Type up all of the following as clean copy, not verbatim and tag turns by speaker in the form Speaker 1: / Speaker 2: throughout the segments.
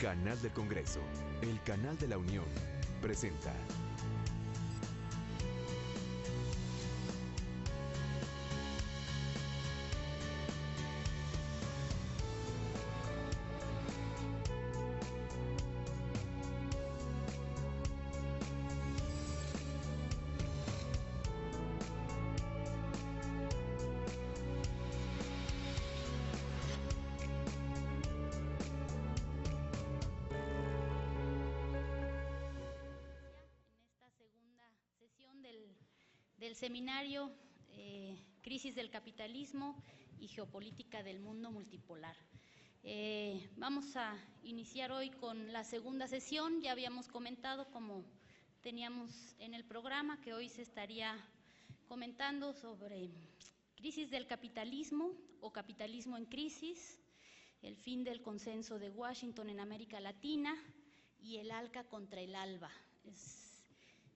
Speaker 1: Canal del Congreso, el canal de la Unión, presenta.
Speaker 2: Del seminario Crisis del Capitalismo y Geopolítica del Mundo Multipolar. Vamos a iniciar hoy con la segunda sesión. Ya habíamos comentado, como teníamos en el programa, que hoy se estaría comentando sobre crisis del capitalismo o capitalismo en crisis, el fin del consenso de Washington en América Latina y el ALCA contra el ALBA.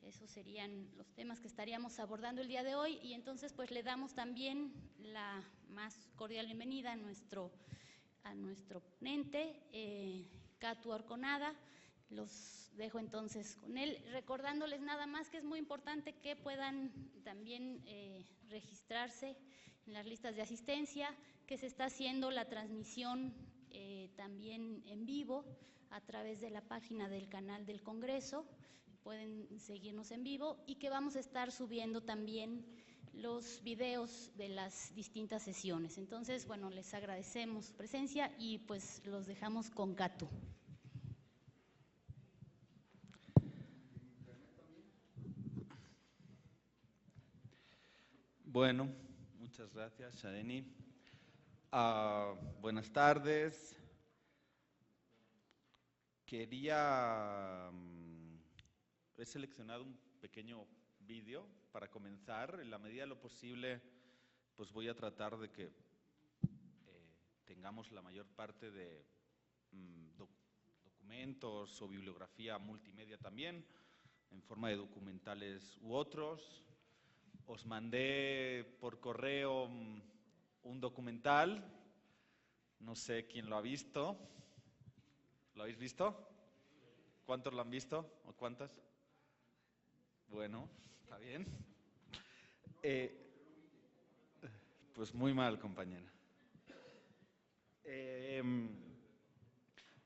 Speaker 2: Esos serían los temas que estaríamos abordando el día de hoy, y entonces pues le damos también la más cordial bienvenida a nuestro ponente, Catu Arconada. Los dejo entonces con él, recordándoles nada más que es muy importante que puedan también registrarse en las listas de asistencia, que se está haciendo la transmisión también en vivo a través de la página del canal del Congreso. Pueden seguirnos en vivo, y que vamos a estar subiendo también los videos de las distintas sesiones. Entonces, bueno, les agradecemos su presencia y pues los dejamos con Catu.
Speaker 3: Bueno, muchas gracias, Shadeni. Buenas tardes. He seleccionado un pequeño vídeo para comenzar. En la medida de lo posible, pues voy a tratar de que tengamos la mayor parte de documentos o bibliografía multimedia también, en forma de documentales u otros. Os mandé por correo un documental, no sé quién lo ha visto. ¿Lo habéis visto? ¿Cuántos lo han visto o cuántas? Bueno, está bien. Pues muy mal, compañera.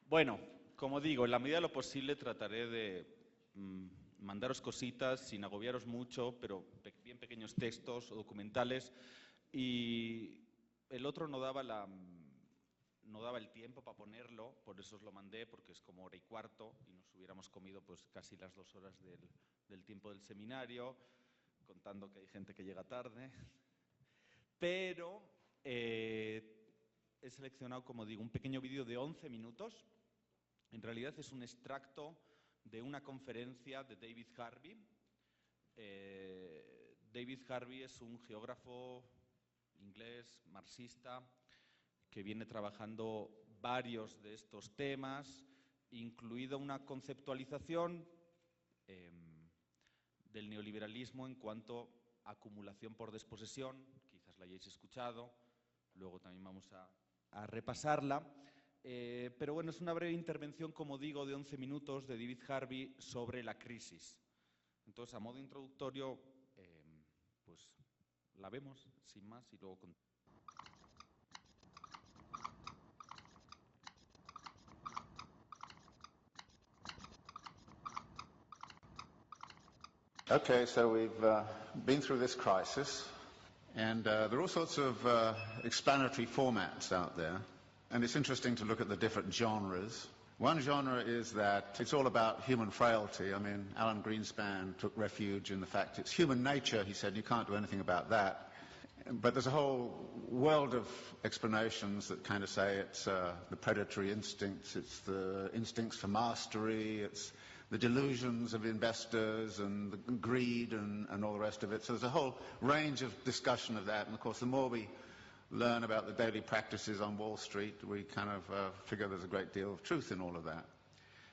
Speaker 3: Bueno, como digo, en la medida de lo posible trataré de mandaros cositas sin agobiaros mucho, pero bien pequeños textos o documentales. Y el otro no daba el tiempo para ponerlo, por eso os lo mandé, porque es como 1:15 y nos hubiéramos comido pues casi las 2 horas del tiempo del seminario, contando que hay gente que llega tarde. Pero he seleccionado, como digo, un pequeño vídeo de 11 minutos. En realidad es un extracto de una conferencia de David Harvey. David Harvey es un geógrafo inglés, marxista, que viene trabajando varios de estos temas, incluida una conceptualización del neoliberalismo en cuanto a acumulación por desposesión. Quizás la hayáis escuchado, luego también vamos a repasarla. Pero bueno, es una breve intervención, como digo, de 11 minutos de David Harvey sobre la crisis. Entonces, a modo introductorio, pues la vemos sin más y luego continuamos.
Speaker 4: Okay, so we've been through this crisis, and there are all sorts of explanatory formats out there, and it's interesting to look at the different genres. One genre is that it's all about human frailty. I mean, Alan Greenspan took refuge in the fact it's human nature, he said, you can't do anything about that. But there's a whole world of explanations that kind of say it's the predatory instincts, it's the instincts for mastery, it's the delusions of investors and the greed and all the rest of it. So there's a whole range of discussion of that. And of course, the more we learn about the daily practices on Wall Street, we kind of figure there's a great deal of truth in all of that.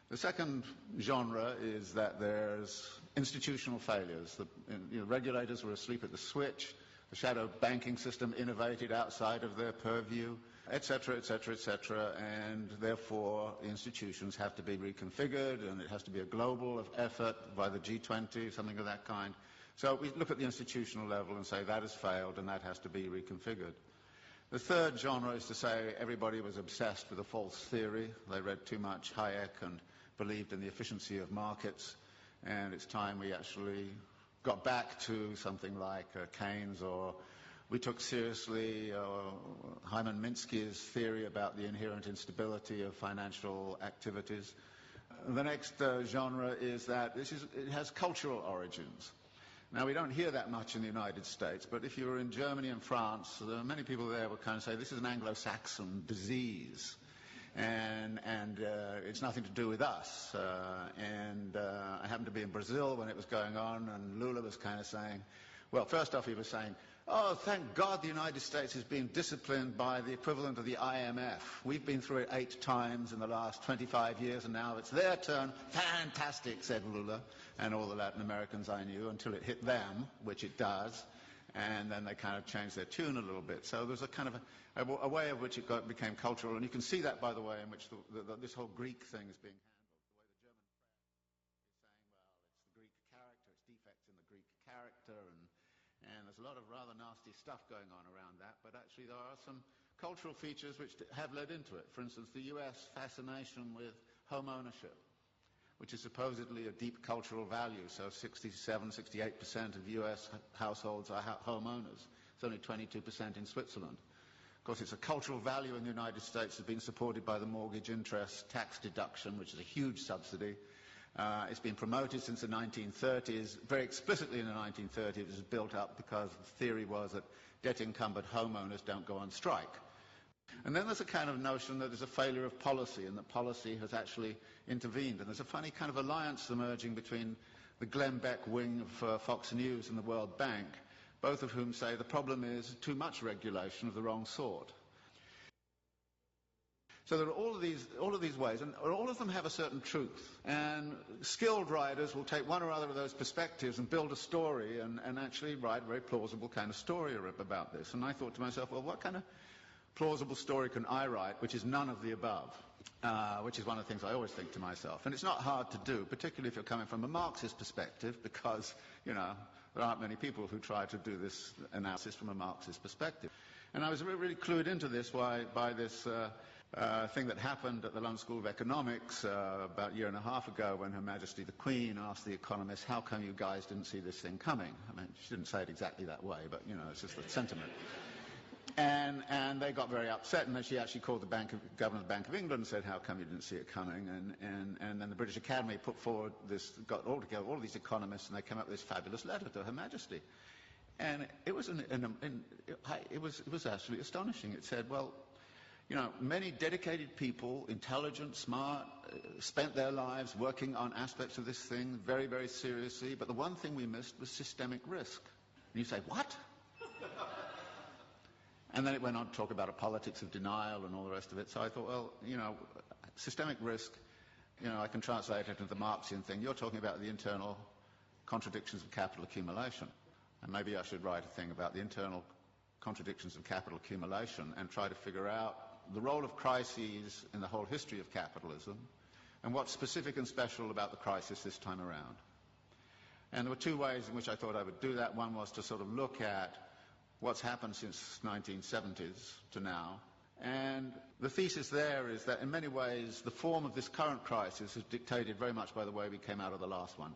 Speaker 4: The second genre is that there's institutional failures. The regulators were asleep at the switch. the shadow banking system innovated outside of their purview, etc., etc., etc., and therefore institutions have to be reconfigured, and it has to be a global effort by the G20, something of that kind. So we look at the institutional level and say that has failed and that has to be reconfigured. The third genre is to say everybody was obsessed with a false theory. They read too much Hayek and believed in the efficiency of markets, and it's time we actually got back to something like Keynes, or we took seriously Hyman Minsky's theory about the inherent instability of financial activities. The next genre is that it has cultural origins. Now, we don't hear that much in the United States, but if you were in Germany and France, there are many people there would kind of say this is an Anglo-Saxon disease, and it's nothing to do with us. I happened to be in Brazil when it was going on, and Lula was kind of saying, well, first off, he was saying, oh, thank God the United States is being disciplined by the equivalent of the IMF. We've been through it 8 times in the last 25 years, and now it's their turn. Fantastic, said Lula, and all the Latin Americans I knew, until it hit them, which it does, and then they kind of changed their tune a little bit. So there's a kind of a way of which it became cultural, and you can see that, by the way, in which this whole Greek thing is being handled. The way the German press is saying, well, it's the Greek character, it's defects in the Greek character, and there's a lot of rather nasty stuff going on around that, but actually there are some cultural features which have led into it. For instance, the US fascination with home ownership, which is supposedly a deep cultural value. So 67, 68% of US households are homeowners. It's only 22% in Switzerland. Of course, it's a cultural value in the United States. It's been supported by the mortgage interest tax deduction, which is a huge subsidy. It's been promoted since the 1930s. Very explicitly in the 1930s, it was built up because the theory was that debt-encumbered homeowners don't go on strike. And then there's a kind of notion that there's a failure of policy, and that policy has actually intervened. And there's a funny kind of alliance emerging between the Glenn Beck wing of Fox News and the World Bank, both of whom say the problem is too much regulation of the wrong sort. So there are all of these ways, and all of them have a certain truth. And skilled writers will take one or other of those perspectives and build a story and actually write a very plausible kind of story about this. And I thought to myself, well, what kind of plausible story can I write which is none of the above? Which is one of the things I always think to myself. And it's not hard to do, particularly if you're coming from a Marxist perspective, because, you know, there aren't many people who try to do this analysis from a Marxist perspective. And I was really clued into this by this thing that happened at the London School of Economics about a year and a half ago, when Her Majesty the Queen asked the economists, how come you guys didn't see this thing coming? I mean, she didn't say it exactly that way, but, you know, it's just the sentiment. And they got very upset, and then she actually called the Governor of the Bank of England and said, how come you didn't see it coming? And then the British Academy put forward this, got all together all these economists, and they came up with this fabulous letter to Her Majesty. And it was it was actually astonishing. It said, well, you know, many dedicated people, intelligent, smart, spent their lives working on aspects of this thing very, very seriously, but the one thing we missed was systemic risk. And you say, what? And then it went on to talk about a politics of denial and all the rest of it. So I thought, well, you know, systemic risk, you know, I can translate it into the Marxian thing. You're talking about the internal contradictions of capital accumulation. And maybe I should write a thing about the internal contradictions of capital accumulation and try to figure out the role of crises in the whole history of capitalism and what's specific and special about the crisis this time around. And there were 2 ways in which I thought I would do that. One was to sort of look at what's happened since 1970s to now. And the thesis there is that in many ways the form of this current crisis is dictated very much by the way we came out of the last one.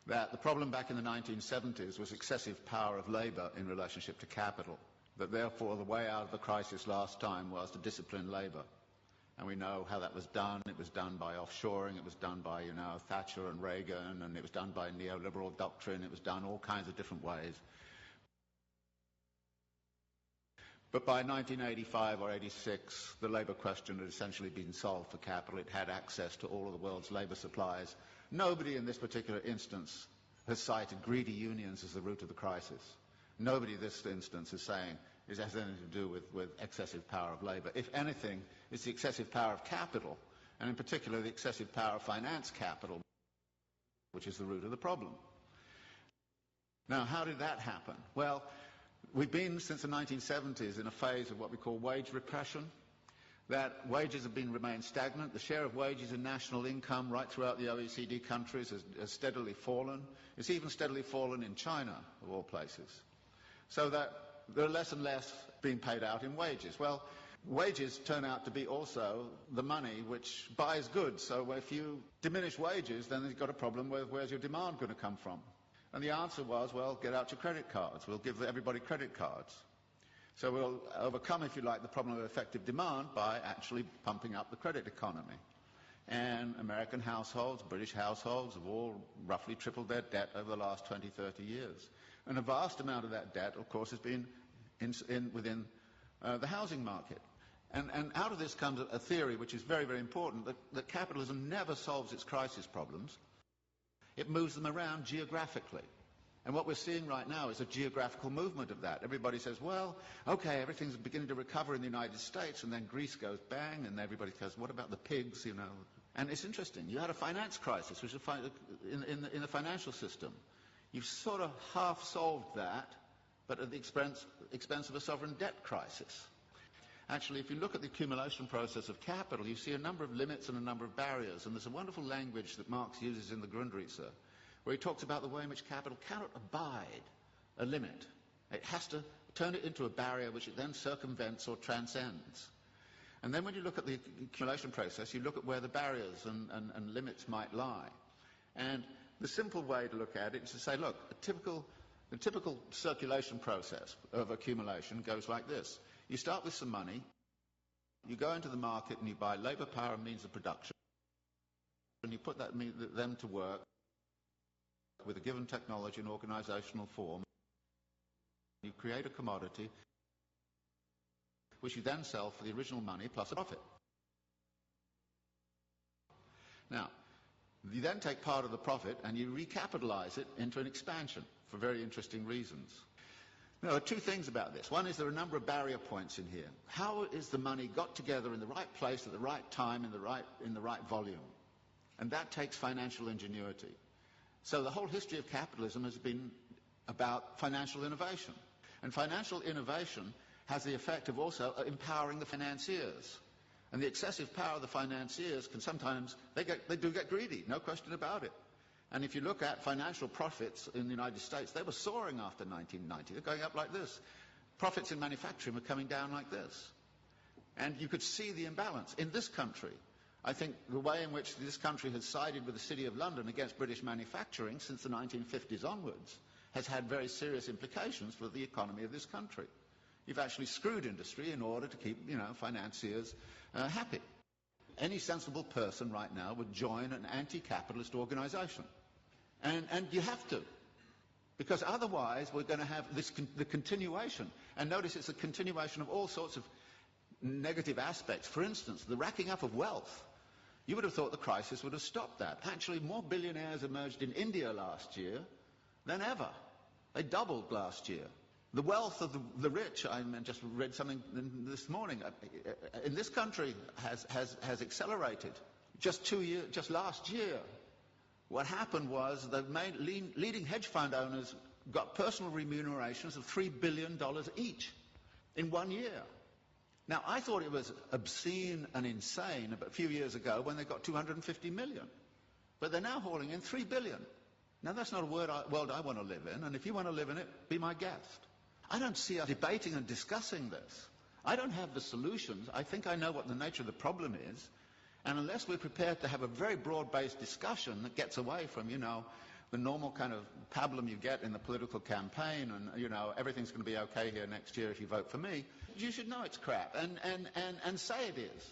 Speaker 4: That the problem back in the 1970s was excessive power of labour in relationship to capital. That therefore the way out of the crisis last time was to discipline labour. And we know how that was done. It was done by offshoring, it was done by, you know, Thatcher and Reagan, and it was done by neoliberal doctrine, it was done all kinds of different ways. But by 1985 or 86, the labour question had essentially been solved for capital. It had access to all of the world's labour supplies. Nobody in this particular instance has cited greedy unions as the root of the crisis. Nobody in this instance is saying it has anything to do with excessive power of labour. If anything, it's the excessive power of capital, and in particular the excessive power of finance capital, which is the root of the problem. Now, how did that happen? Well, we've been, since the 1970s, in a phase of what we call wage repression, that wages have remained stagnant. The share of wages in national income right throughout the OECD countries has steadily fallen. It's even steadily fallen in China, of all places. So that there are less and less being paid out in wages. Well, wages turn out to be also the money which buys goods. So if you diminish wages, then you've got a problem with where's your demand going to come from? And the answer was, well, get out your credit cards. We'll give everybody credit cards. So we'll overcome, if you like, the problem of effective demand by actually pumping up the credit economy. And American households, British households have all roughly tripled their debt over the last 20, 30 years. And a vast amount of that debt, of course, has been within the housing market. And out of this comes a theory which is very, very important, that capitalism never solves its crisis problems. It moves them around geographically. And what we're seeing right now is a geographical movement of that. Everybody says, well, okay, everything's beginning to recover in the United States, and then Greece goes bang, and everybody goes, what about the pigs, you know? And it's interesting. You had a finance crisis, which is in the financial system. You've sort of half solved that, but at the expense of a sovereign debt crisis. Actually, if you look at the accumulation process of capital, you see a number of limits and a number of barriers. And there's a wonderful language that Marx uses in the Grundrisse, where he talks about the way in which capital cannot abide a limit. It has to turn it into a barrier which it then circumvents or transcends. And then when you look at the accumulation process, you look at where the barriers and limits might lie. And the simple way to look at it is to say, look, the typical circulation process of accumulation goes like this. You start with some money, you go into the market and you buy labour, power and means of production, and you put them to work with a given technology and organisational form. You create a commodity which you then sell for the original money plus a profit. Now, you then take part of the profit and you recapitalise it into an expansion for very interesting reasons. Now, there are two things about this. One is there are a number of barrier points in here. How is the money got together in the right place at the right time in the right volume? And that takes financial ingenuity. So the whole history of capitalism has been about financial innovation. And financial innovation has the effect of also empowering the financiers. And the excessive power of the financiers can sometimes, they do get greedy, no question about it. And if you look at financial profits in the United States, they were soaring after 1990. They're going up like this. Profits in manufacturing were coming down like this. And you could see the imbalance. In this country, I think the way in which this country has sided with the City of London against British manufacturing since the 1950s onwards has had very serious implications for the economy of this country. You've actually screwed industry in order to keep, financiers happy. Any sensible person right now would join an anti-capitalist organisation. And you have to. Because otherwise we're going to have the continuation. And notice it's a continuation of all sorts of negative aspects. For instance, the racking up of wealth. You would have thought the crisis would have stopped that. Actually, more billionaires emerged in India last year than ever. They doubled last year. The wealth of the rich, I just read something this morning, in this country has accelerated. Just last year, what happened was the leading hedge fund owners got personal remunerations of $3 billion each in 1 year. Now, I thought it was obscene and insane a few years ago when they got 250 million. But they're now hauling in 3 billion. Now, that's not a world I want to live in, and if you want to live in it, be my guest. I don't see us debating and discussing this. I don't have the solutions. I think I know what the nature of the problem is. And unless we're prepared to have a very broad-based discussion that gets away from, the normal kind of pablum you get in the political campaign and, everything's going to be okay here next year if you vote for me, you should know it's crap and say it is.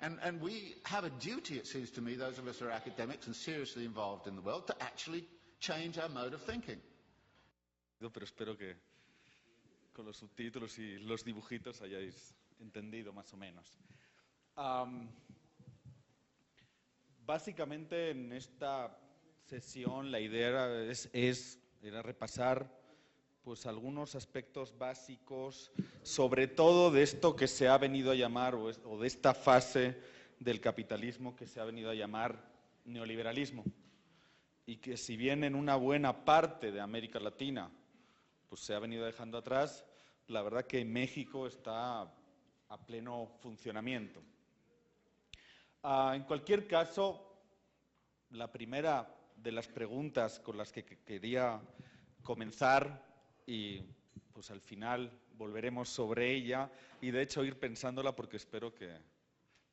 Speaker 4: And we have a duty, it seems to me, those of us who are academics and seriously involved in the world, to actually change our mode of thinking.
Speaker 3: Pero espero que con los subtítulos y los dibujitos hayáis entendido más o menos. Básicamente en esta sesión la idea era repasar pues algunos aspectos básicos, sobre todo de esto que se ha venido a llamar, o de esta fase del capitalismo que se ha venido a llamar neoliberalismo. y que si bien en una buena parte de América Latina pues se ha venido dejando atrás, la verdad que México está a pleno funcionamiento. En cualquier caso, la primera de las preguntas con las que quería comenzar, y pues al final volveremos sobre ella, y de hecho ir pensándola porque espero que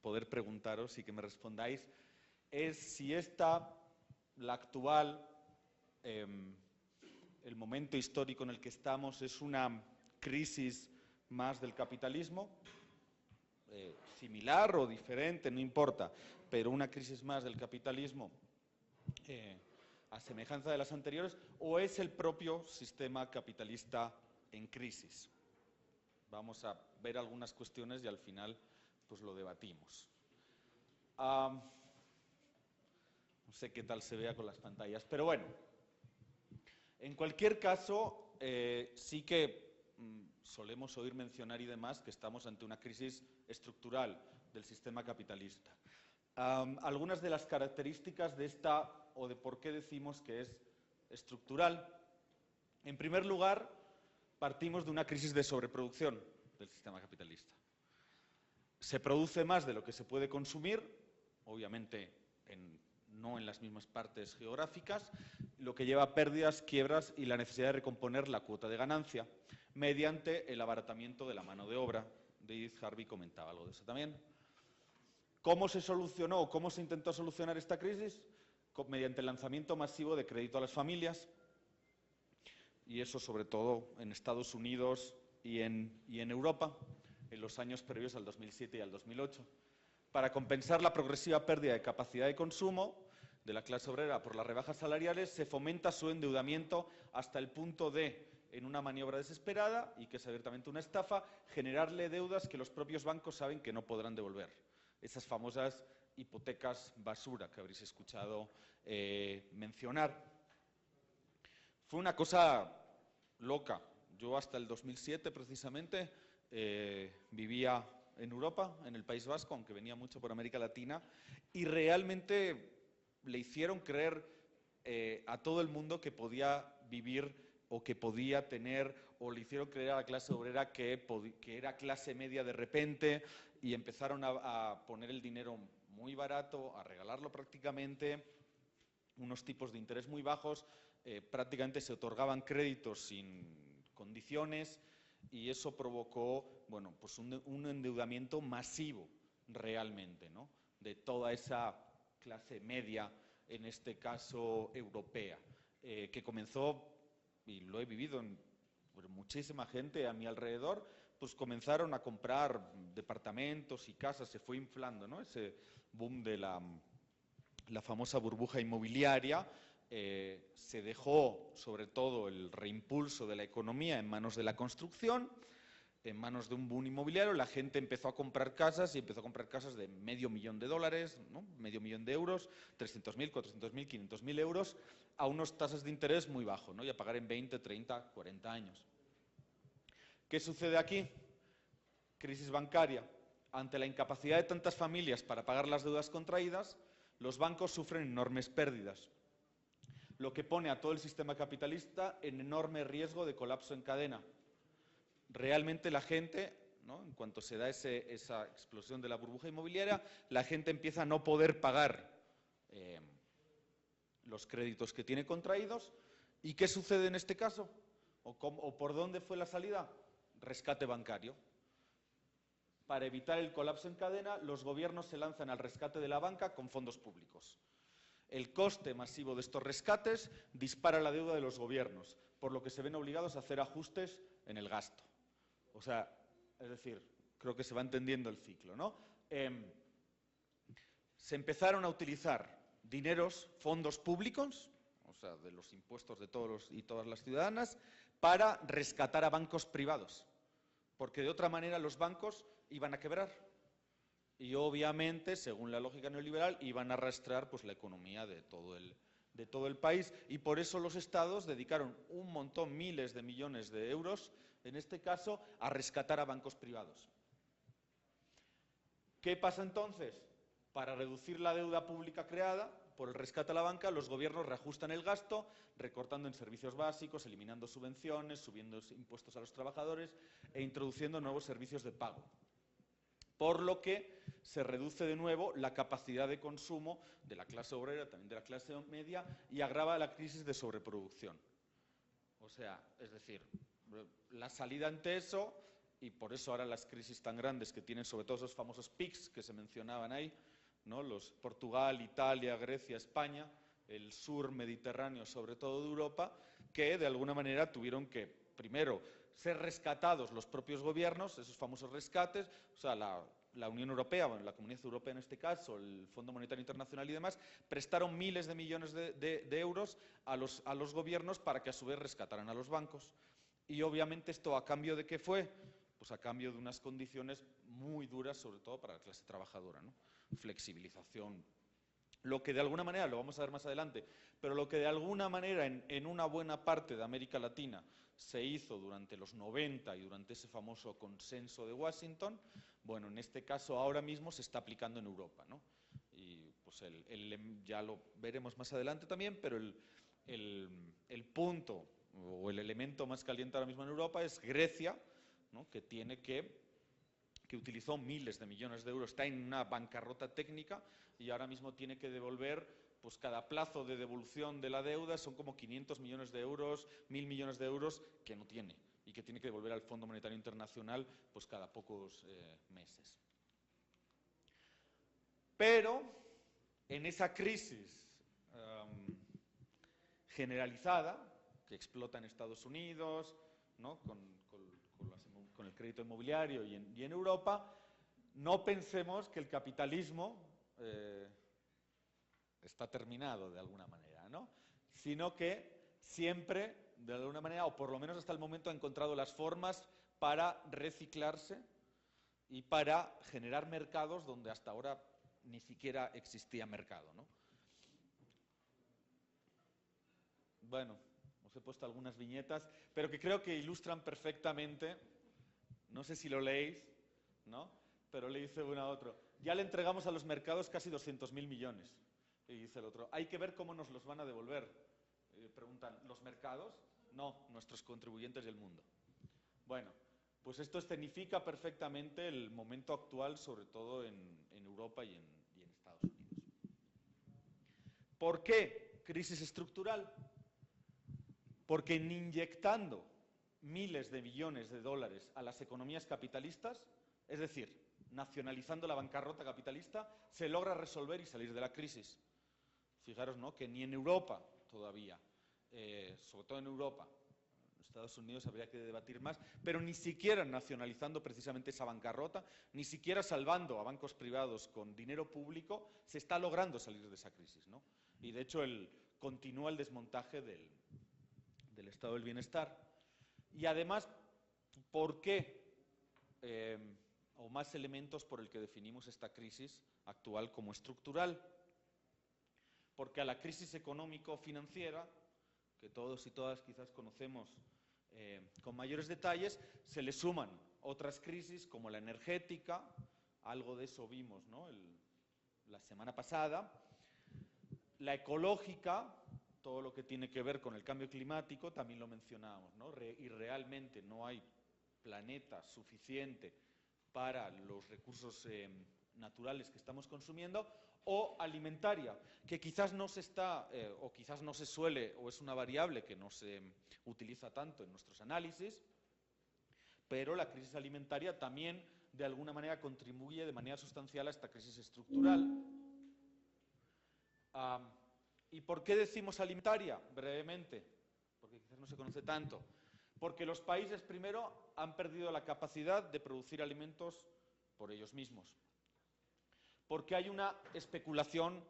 Speaker 3: poder preguntaros y que me respondáis, es si la actual, el momento histórico en el que estamos, es una crisis más del capitalismo, similar o diferente, no importa, pero una crisis más del capitalismo a semejanza de las anteriores, o es el propio sistema capitalista en crisis. Vamos a ver algunas cuestiones y al final pues lo debatimos. No sé qué tal se vea con las pantallas, pero bueno, en cualquier caso, sí que solemos oír mencionar y demás que estamos ante una crisis estructural del sistema capitalista. Algunas de las características de esta, o de por qué decimos que es estructural. En primer lugar, partimos de una crisis de sobreproducción del sistema capitalista. Se produce más de lo que se puede consumir, obviamente no en las mismas partes geográficas, lo que lleva a pérdidas, quiebras y la necesidad de recomponer la cuota de ganancia mediante el abaratamiento de la mano de obra. David Harvey comentaba algo de eso también. ¿Cómo se solucionó o cómo se intentó solucionar esta crisis? Mediante el lanzamiento masivo de crédito a las familias, y eso sobre todo en Estados Unidos y en Europa, en los años previos al 2007 y al 2008. Para compensar la progresiva pérdida de capacidad de consumo de la clase obrera por las rebajas salariales, se fomenta su endeudamiento hasta el punto de, en una maniobra desesperada, y que es abiertamente una estafa, generarle deudas que los propios bancos saben que no podrán devolver. Esas famosas hipotecas basura que habréis escuchado mencionar. Fue una cosa loca. Yo hasta el 2007 precisamente vivía en Europa, en el País Vasco, aunque venía mucho por América Latina, y realmente le hicieron creer a todo el mundo que podía vivir o que podía tener, o le hicieron creer a la clase obrera que era clase media de repente, y empezaron a poner el dinero muy barato, a regalarlo prácticamente, unos tipos de interés muy bajos, prácticamente se otorgaban créditos sin condiciones, y eso provocó, bueno, pues un endeudamiento masivo realmente, ¿no?, de toda esa clase media, en este caso europea, que comenzó, y lo he vivido por muchísima gente a mi alrededor, pues comenzaron a comprar departamentos y casas, se fue inflando, ¿no?, ese boom de la famosa burbuja inmobiliaria. Se dejó sobre todo el reimpulso de la economía en manos de la construcción, en manos de un boom inmobiliario. La gente empezó a comprar casas, y empezó a comprar casas de $500,000, ¿no?, €500,000, 300.000, 400.000, 500.000 euros, a unas tasas de interés muy bajos, ¿no?, y a pagar en 20, 30, 40 años. ¿Qué sucede aquí? Crisis bancaria. Ante la incapacidad de tantas familias para pagar las deudas contraídas, los bancos sufren enormes pérdidas, lo que pone a todo el sistema capitalista en enorme riesgo de colapso en cadena. Realmente la gente, ¿no?, en cuanto se da esa explosión de la burbuja inmobiliaria, la gente empieza a no poder pagar los créditos que tiene contraídos. ¿Y qué sucede en este caso? ¿O por dónde fue la salida? Rescate bancario. Para evitar el colapso en cadena, los gobiernos se lanzan al rescate de la banca con fondos públicos. El coste masivo de estos rescates dispara la deuda de los gobiernos, por lo que se ven obligados a hacer ajustes en el gasto. O sea, es decir, creo que se va entendiendo el ciclo, ¿no? Se empezaron a utilizar fondos públicos, o sea, de los impuestos de todos y todas las ciudadanas, para rescatar a bancos privados, porque de otra manera los bancos iban a quebrar. Y obviamente, según la lógica neoliberal, iban a arrastrar pues la economía de todo el país, y por eso los estados dedicaron un montón, miles de millones de euros, en este caso, a rescatar a bancos privados. ¿Qué pasa entonces? Para reducir la deuda pública creada por el rescate a la banca, los gobiernos reajustan el gasto, recortando en servicios básicos, eliminando subvenciones, subiendo impuestos a los trabajadores e introduciendo nuevos servicios de pago. Por lo que se reduce de nuevo la capacidad de consumo de la clase obrera, también de la clase media, y agrava la crisis de sobreproducción. O sea, es decir, la salida ante eso, y por eso ahora las crisis tan grandes que tienen sobre todo esos famosos PIGS que se mencionaban ahí, ¿no? Los Portugal, Italia, Grecia, España, el sur mediterráneo, sobre todo de Europa, que de alguna manera tuvieron que, primero, ser rescatados los propios gobiernos, esos famosos rescates, o sea, la Unión Europea, bueno, la Comunidad Europea en este caso, el Fondo Monetario Internacional y demás, prestaron miles de millones de euros a los gobiernos para que a su vez rescataran a los bancos. Y obviamente esto a cambio de ¿qué fue? Pues a cambio de unas condiciones muy duras, sobre todo para la clase trabajadora, ¿no? Flexibilización. Lo que de alguna manera, lo vamos a ver más adelante, pero lo que de alguna manera en una buena parte de América Latina se hizo durante los 90 y durante ese famoso consenso de Washington, bueno, en este caso ahora mismo se está aplicando en Europa, ¿no? Y pues ya lo veremos más adelante también, pero el punto o el elemento más caliente ahora mismo en Europa es Grecia, ¿no? que utilizó miles de millones de euros, está en una bancarrota técnica y ahora mismo tiene que devolver, pues cada plazo de devolución de la deuda son como 500 millones de euros, 1.000 millones de euros que no tiene y que tiene que devolver al Fondo Monetario Internacional pues cada pocos meses. Pero en esa crisis generalizada que explota en Estados Unidos, ¿no? con el crédito inmobiliario y en Europa, no pensemos que el capitalismo está terminado de alguna manera, ¿no? Sino que siempre, de alguna manera, o por lo menos hasta el momento, ha encontrado las formas para reciclarse y para generar mercados donde hasta ahora ni siquiera existía mercado, ¿no? Bueno, os he puesto algunas viñetas, pero que creo que ilustran perfectamente. No sé si lo leéis, ¿no? Pero le dice uno a otro, ya le entregamos a los mercados casi 200.000 millones. Y dice el otro, hay que ver cómo nos los van a devolver. Preguntan, ¿los mercados? No, nuestros contribuyentes y el mundo. Bueno, pues esto escenifica perfectamente el momento actual, sobre todo en Europa y en Estados Unidos. ¿Por qué crisis estructural? Porque inyectando miles de billones de dólares a las economías capitalistas, es decir, nacionalizando la bancarrota capitalista, se logra resolver y salir de la crisis. Fijaros, ¿no?, que ni en Europa todavía, sobre todo en Europa, en Estados Unidos habría que debatir más, pero ni siquiera nacionalizando precisamente esa bancarrota, ni siquiera salvando a bancos privados con dinero público, se está logrando salir de esa crisis, ¿no? Y de hecho continúa el desmontaje del estado del bienestar. Y además, ¿por qué? O más elementos por el que definimos esta crisis actual como estructural. Porque a la crisis económico-financiera, que todos y todas quizás conocemos con mayores detalles, se le suman otras crisis como la energética, algo de eso vimos, ¿no?, la semana pasada, la ecológica, todo lo que tiene que ver con el cambio climático, también lo mencionábamos, ¿no? Y realmente no hay planeta suficiente para los recursos naturales que estamos consumiendo, o alimentaria, que quizás no se está, o quizás no se suele, o es una variable que no se utiliza tanto en nuestros análisis, pero la crisis alimentaria también de alguna manera contribuye de manera sustancial a esta crisis estructural. ¿Y por qué decimos alimentaria? Brevemente, porque quizás no se conoce tanto. Porque los países, primero, han perdido la capacidad de producir alimentos por ellos mismos. Porque hay una especulación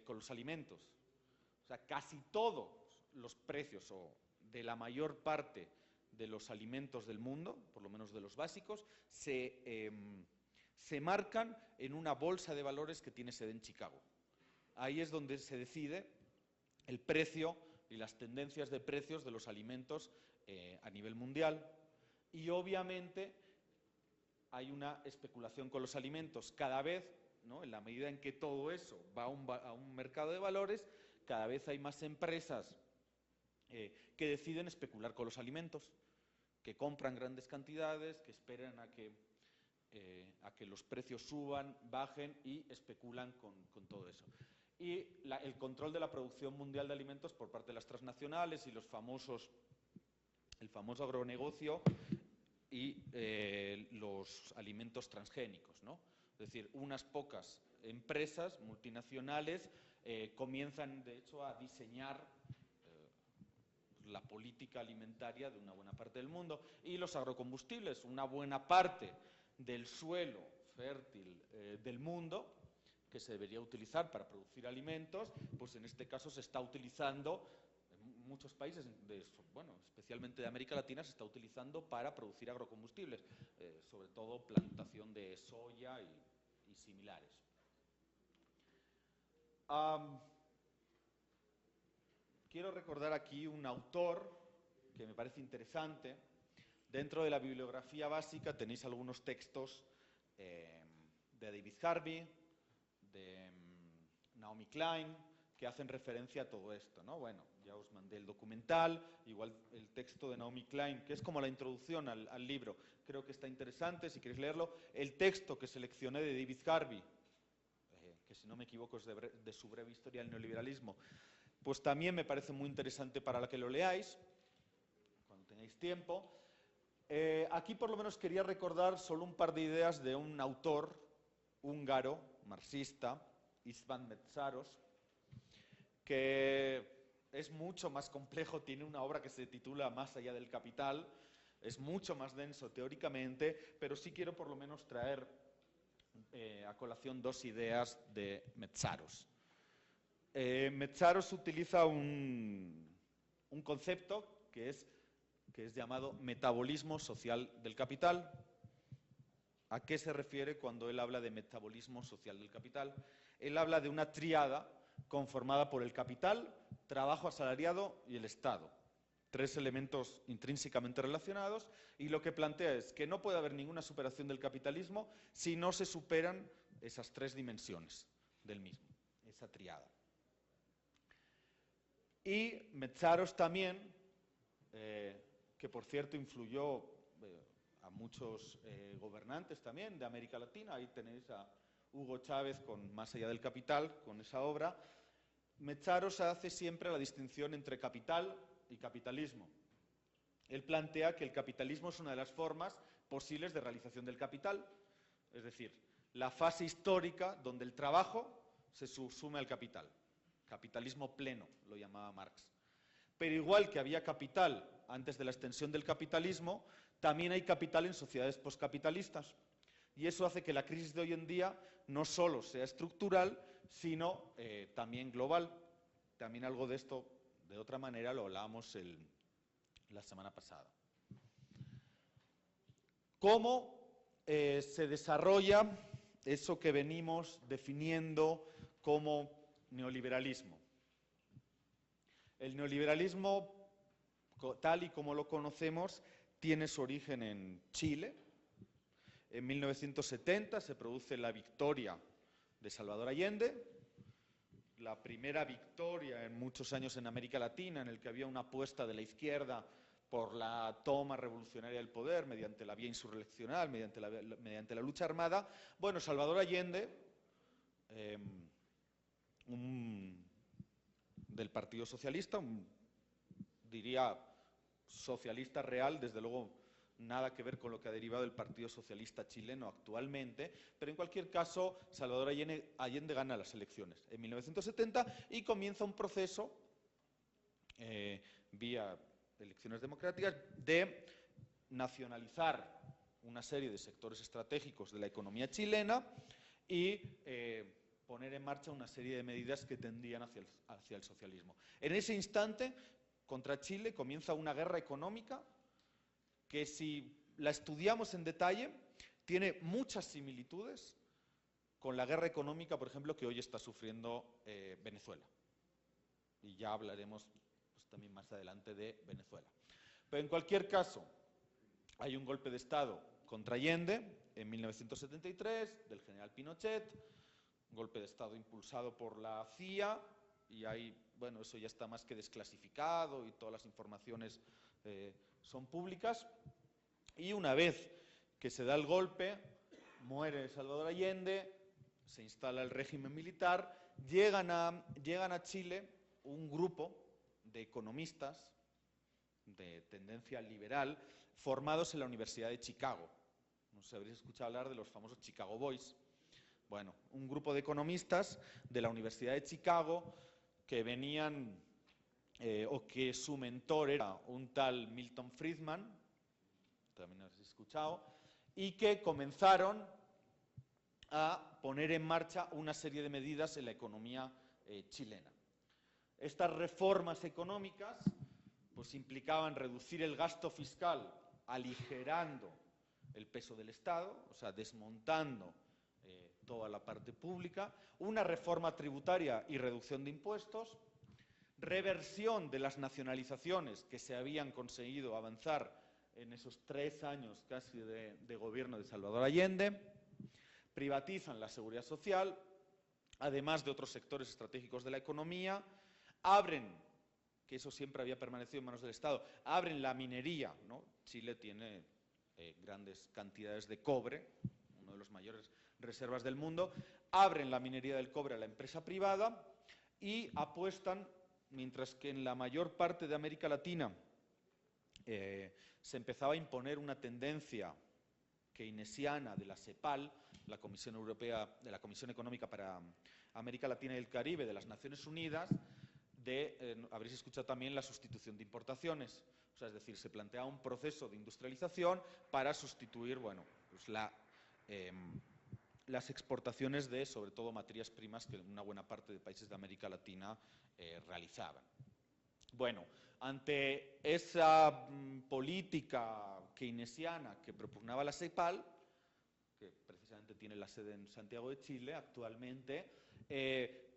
Speaker 3: con los alimentos. O sea, casi todos los precios, o de la mayor parte de los alimentos del mundo, por lo menos de los básicos, se marcan en una bolsa de valores que tiene sede en Chicago. Ahí es donde se decide el precio y las tendencias de precios de los alimentos a nivel mundial. Y obviamente hay una especulación con los alimentos cada vez ¿no? En la medida en que todo eso va a un mercado de valores, cada vez hay más empresas que deciden especular con los alimentos, que compran grandes cantidades, que esperan a que los precios suban, bajen y especulan con todo eso. Y el control de la producción mundial de alimentos por parte de las transnacionales y el famoso agronegocio y los alimentos transgénicos, ¿no? Es decir, unas pocas empresas multinacionales comienzan, de hecho, a diseñar la política alimentaria de una buena parte del mundo. Y los agrocombustibles, una buena parte del suelo fértil del mundo, que se debería utilizar para producir alimentos, pues en este caso se está utilizando, en muchos países, bueno, especialmente de América Latina, se está utilizando para producir agrocombustibles, sobre todo plantación de soya y similares. Quiero recordar aquí un autor que me parece interesante. Dentro de la bibliografía básica tenéis algunos textos de David Harvey, de Naomi Klein, que hacen referencia a todo esto, ¿no? Bueno, ya os mandé el documental, igual el texto de Naomi Klein, que es como la introducción al libro, creo que está interesante, si queréis leerlo. El texto que seleccioné de David Harvey, que si no me equivoco es de su breve historia del neoliberalismo, pues también me parece muy interesante para que lo leáis, cuando tengáis tiempo. Aquí por lo menos quería recordar solo un par de ideas de un autor húngaro, marxista, István Mészáros, que es mucho más complejo, tiene una obra que se titula Más allá del capital, es mucho más denso teóricamente, pero sí quiero por lo menos traer a colación dos ideas de Mészáros. Mészáros utiliza un concepto que es llamado metabolismo social del capital. ¿A qué se refiere cuando él habla de metabolismo social del capital? Él habla de una tríada conformada por el capital, trabajo asalariado y el Estado. Tres elementos intrínsecamente relacionados, y lo que plantea es que no puede haber ninguna superación del capitalismo si no se superan esas tres dimensiones del mismo, esa tríada. Y Mészáros también, que por cierto influyó a muchos gobernantes también de América Latina, ahí tenéis a Hugo Chávez con Más allá del capital, con esa obra. Mészáros hace siempre la distinción entre capital y capitalismo. Él plantea que el capitalismo es una de las formas posibles de realización del capital, es decir, la fase histórica donde el trabajo se subsume al capital. Capitalismo pleno, lo llamaba Marx. Pero igual que había capital antes de la extensión del capitalismo, también hay capital en sociedades poscapitalistas. Y eso hace que la crisis de hoy en día no solo sea estructural, sino también global. También algo de esto, de otra manera, lo hablábamos la semana pasada. ¿Cómo se desarrolla eso que venimos definiendo como neoliberalismo? El neoliberalismo, tal y como lo conocemos, tiene su origen en Chile. En 1970 se produce la victoria de Salvador Allende, la primera victoria en muchos años en América Latina, en el que había una apuesta de la izquierda por la toma revolucionaria del poder mediante la vía insurreccional, mediante la lucha armada. Bueno, Salvador Allende, del Partido Socialista, diría socialista real, desde luego nada que ver con lo que ha derivado el Partido Socialista chileno actualmente, pero en cualquier caso Salvador Allende gana las elecciones en 1970 y comienza un proceso vía elecciones democráticas de nacionalizar una serie de sectores estratégicos de la economía chilena y poner en marcha una serie de medidas que tendían hacia el socialismo. En ese instante, contra Chile comienza una guerra económica que, si la estudiamos en detalle, tiene muchas similitudes con la guerra económica, por ejemplo, que hoy está sufriendo Venezuela. Y ya hablaremos pues, también más adelante de Venezuela. Pero en cualquier caso, hay un golpe de Estado contra Allende en 1973, del general Pinochet. golpe de Estado impulsado por la CIA, y ahí, bueno, eso ya está más que desclasificado y todas las informaciones son públicas. Y una vez que se da el golpe, muere Salvador Allende, se instala el régimen militar, llegan a Chile un grupo de economistas de tendencia liberal formados en la Universidad de Chicago. No sé si habréis escuchado hablar de los famosos Chicago Boys. Bueno, un grupo de economistas de la Universidad de Chicago que venían, o que su mentor era un tal Milton Friedman, también habéis escuchado, y que comenzaron a poner en marcha una serie de medidas en la economía chilena. Estas reformas económicas pues implicaban reducir el gasto fiscal aligerando el peso del Estado, o sea, desmontando toda la parte pública, una reforma tributaria y reducción de impuestos, reversión de las nacionalizaciones que se habían conseguido avanzar en esos 3 años casi de gobierno de Salvador Allende, privatizan la seguridad social, además de otros sectores estratégicos de la economía, abren, que eso siempre había permanecido en manos del Estado, abren la minería, ¿no? Chile tiene grandes cantidades de cobre, uno de los mayores reservas del mundo, abren la minería del cobre a la empresa privada y apuestan, mientras que en la mayor parte de América Latina se empezaba a imponer una tendencia keynesiana de la CEPAL, la Comisión Europea, de la Comisión Económica para América Latina y el Caribe de las Naciones Unidas, habréis escuchado también la sustitución de importaciones. O sea, es decir, se plantea un proceso de industrialización para sustituir, bueno, pues las exportaciones de, sobre todo, materias primas que una buena parte de países de América Latina realizaban. Bueno, ante esa política keynesiana que propugnaba la CEPAL, que precisamente tiene la sede en Santiago de Chile actualmente,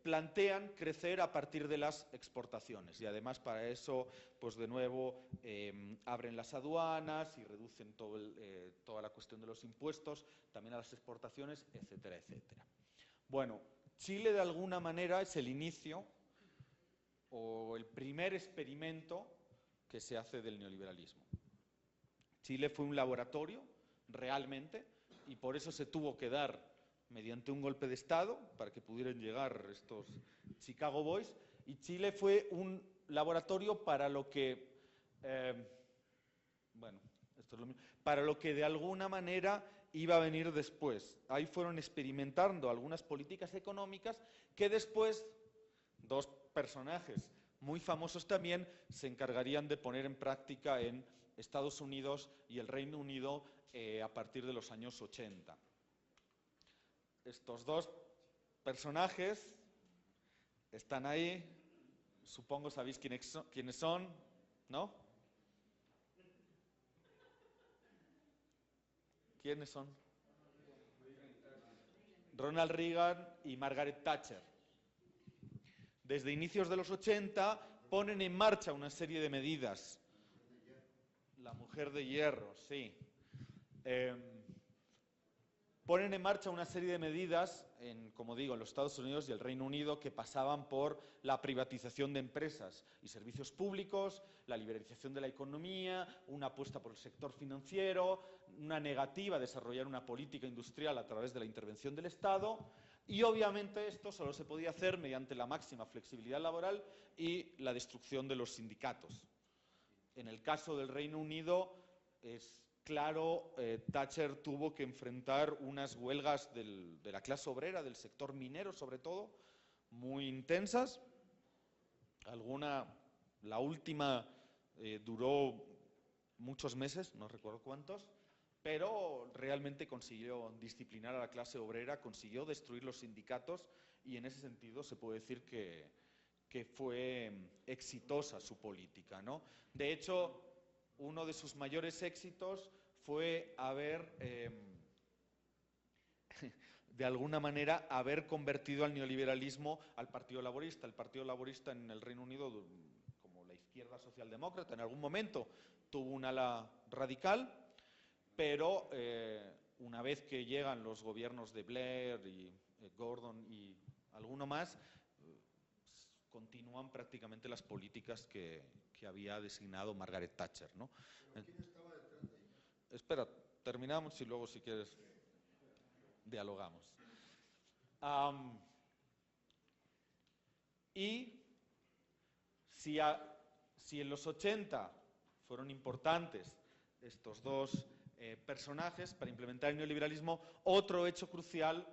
Speaker 3: plantean crecer a partir de las exportaciones y además para eso, pues de nuevo, abren las aduanas y reducen toda la cuestión de los impuestos, también a las exportaciones, etcétera, etcétera. Bueno, Chile de alguna manera es el inicio o el primer experimento que se hace del neoliberalismo. Chile fue un laboratorio, realmente, y por eso se tuvo que dar mediante un golpe de Estado para que pudieran llegar estos Chicago Boys, y Chile fue un laboratorio para lo que, bueno, esto es lo mismo, para lo que de alguna manera iba a venir después. Ahí fueron experimentando algunas políticas económicas que después dos personajes muy famosos también se encargarían de poner en práctica en Estados Unidos y el Reino Unido a partir de los años 80. Estos dos personajes están ahí, supongo sabéis quiénes son, ¿no? ¿Quiénes son? Ronald Reagan y Margaret Thatcher. Desde inicios de los 80 ponen en marcha una serie de medidas. La mujer de hierro, sí. Ponen en marcha una serie de medidas, como digo, en los Estados Unidos y el Reino Unido, que pasaban por la privatización de empresas y servicios públicos, la liberalización de la economía, una apuesta por el sector financiero, una negativa a desarrollar una política industrial a través de la intervención del Estado, y obviamente esto solo se podía hacer mediante la máxima flexibilidad laboral y la destrucción de los sindicatos. En el caso del Reino Unido es claro, Thatcher tuvo que enfrentar unas huelgas de la clase obrera, del sector minero sobre todo, muy intensas. La última duró muchos meses, no recuerdo cuántos, pero realmente consiguió disciplinar a la clase obrera, consiguió destruir los sindicatos y en ese sentido se puede decir que fue exitosa su política, ¿no? De hecho, uno de sus mayores éxitos fue de alguna manera, haber convertido al neoliberalismo al Partido Laborista. El Partido Laborista en el Reino Unido, como la izquierda socialdemócrata, en algún momento tuvo un ala radical, pero una vez que llegan los gobiernos de Blair y Gordon y alguno más, continúan prácticamente las políticas que había designado Margaret Thatcher, ¿no? ¿Pero quién estaba detrás de ella? Espera, terminamos y luego, si quieres, dialogamos. Y si en los 80 fueron importantes estos dos personajes para implementar el neoliberalismo, otro hecho crucial,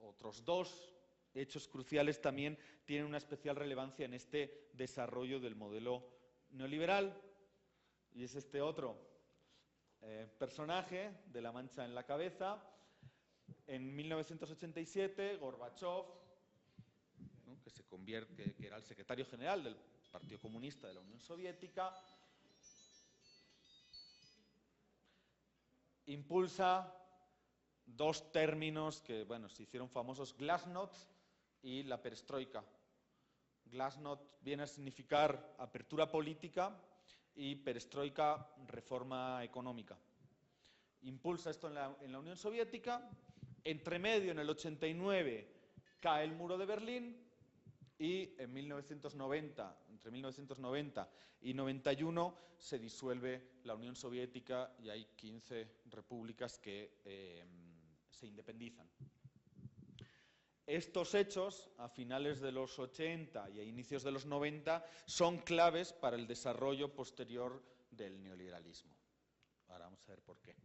Speaker 3: otros dos hechos cruciales también tienen una especial relevancia en este desarrollo del modelo neoliberal, y es este otro personaje de la mancha en la cabeza. En 1987, Gorbachov, ¿no?, que era el secretario general del Partido Comunista de la Unión Soviética, impulsa dos términos que, bueno, se hicieron famosos: glasnost y la perestroika. Glasnost viene a significar apertura política y perestroika reforma económica. Impulsa esto en la Unión Soviética. Entre medio, en el 89, cae el muro de Berlín, y en 1990, entre 1990 y 91, se disuelve la Unión Soviética y hay 15 repúblicas que se independizan. Estos hechos, a finales de los 80 y a inicios de los 90, son claves para el desarrollo posterior del neoliberalismo. Ahora vamos a ver por qué.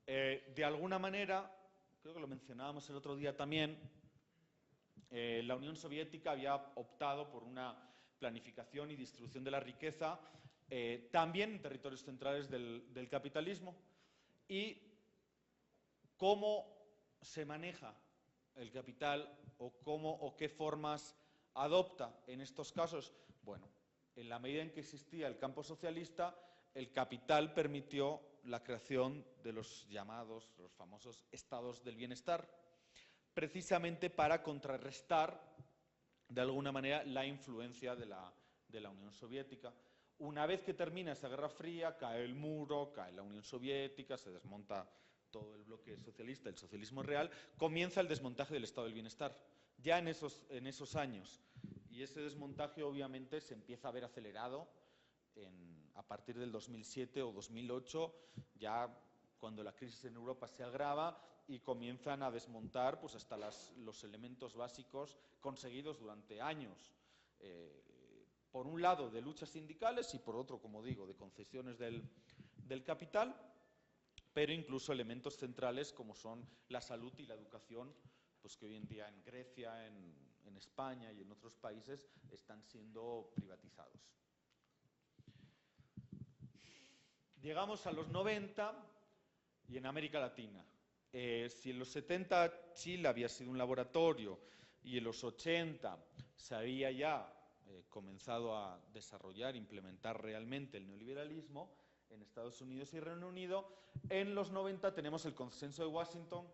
Speaker 3: De alguna manera, creo que lo mencionábamos el otro día también, la Unión Soviética había optado por una planificación y distribución de la riqueza también en territorios centrales del capitalismo. ¿Y cómo se maneja el capital o qué formas adopta en estos casos? Bueno, en la medida en que existía el campo socialista, el capital permitió la creación de los famosos estados del bienestar, precisamente para contrarrestar, de alguna manera, la influencia de la Unión Soviética. Una vez que termina esa Guerra Fría, cae el muro, cae la Unión Soviética, se desmonta todo el bloque socialista, el socialismo real, comienza el desmontaje del estado del bienestar, ya en esos años. Y ese desmontaje, obviamente, se empieza a ver acelerado a partir del 2007 o 2008, ya cuando la crisis en Europa se agrava y comienzan a desmontar pues hasta los elementos básicos conseguidos durante años, por un lado de luchas sindicales y por otro, como digo, de concesiones del capital, pero incluso elementos centrales como son la salud y la educación, pues que hoy en día en Grecia, en España y en otros países están siendo privatizados. Llegamos a los 90 y en América Latina. Si en los 70 Chile había sido un laboratorio y en los 80 se había ya comenzado a desarrollar, implementar realmente el neoliberalismo en Estados Unidos y Reino Unido, en los 90 tenemos el Consenso de Washington,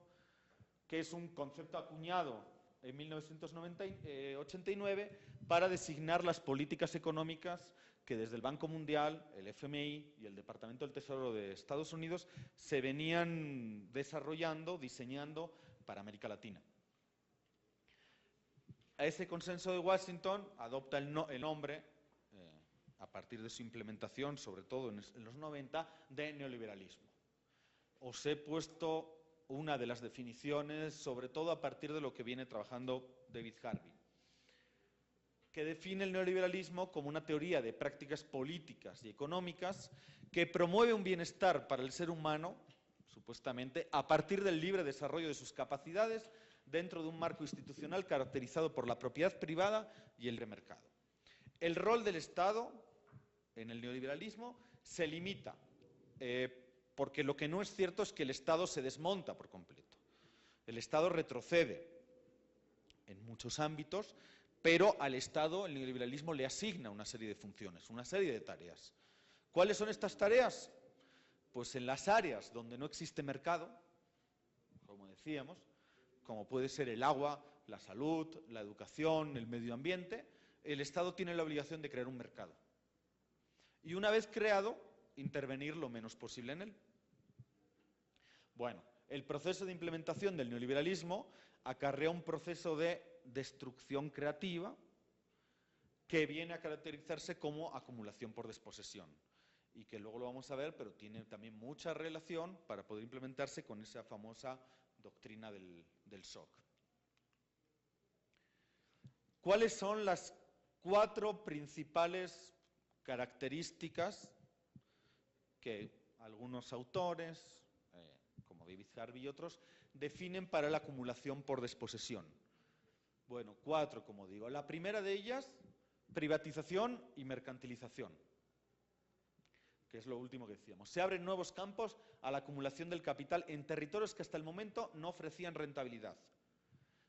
Speaker 3: que es un concepto acuñado en 1989 para designar las políticas económicas que desde el Banco Mundial, el FMI y el Departamento del Tesoro de Estados Unidos se venían desarrollando, diseñando para América Latina. A ese Consenso de Washington adopta el nombre, a partir de su implementación, sobre todo en los 90, de neoliberalismo. Os he puesto una de las definiciones, sobre todo a partir de lo que viene trabajando David Harvey, que define el neoliberalismo como una teoría de prácticas políticas y económicas que promueve un bienestar para el ser humano, supuestamente, a partir del libre desarrollo de sus capacidades dentro de un marco institucional caracterizado por la propiedad privada y el libre mercado. El rol del Estado en el neoliberalismo se limita, porque lo que no es cierto es que el Estado se desmonta por completo. El Estado retrocede en muchos ámbitos, pero al Estado el neoliberalismo le asigna una serie de funciones, una serie de tareas. ¿Cuáles son estas tareas? Pues en las áreas donde no existe mercado, como decíamos, como puede ser el agua, la salud, la educación, el medio ambiente, el Estado tiene la obligación de crear un mercado. Y una vez creado, intervenir lo menos posible en él. Bueno, El proceso de implementación del neoliberalismo acarrea un proceso de destrucción creativa que viene a caracterizarse como acumulación por desposesión y que luego lo vamos a ver, pero tiene también mucha relación para poder implementarse con esa famosa doctrina del shock. ¿Cuáles son las 4 principales características que algunos autores, como David Harvey y otros, definen para la acumulación por desposesión? Bueno, 4, como digo. La primera de ellas, privatización y mercantilización, que es lo último que decíamos. Se abren nuevos campos a la acumulación del capital en territorios que hasta el momento no ofrecían rentabilidad.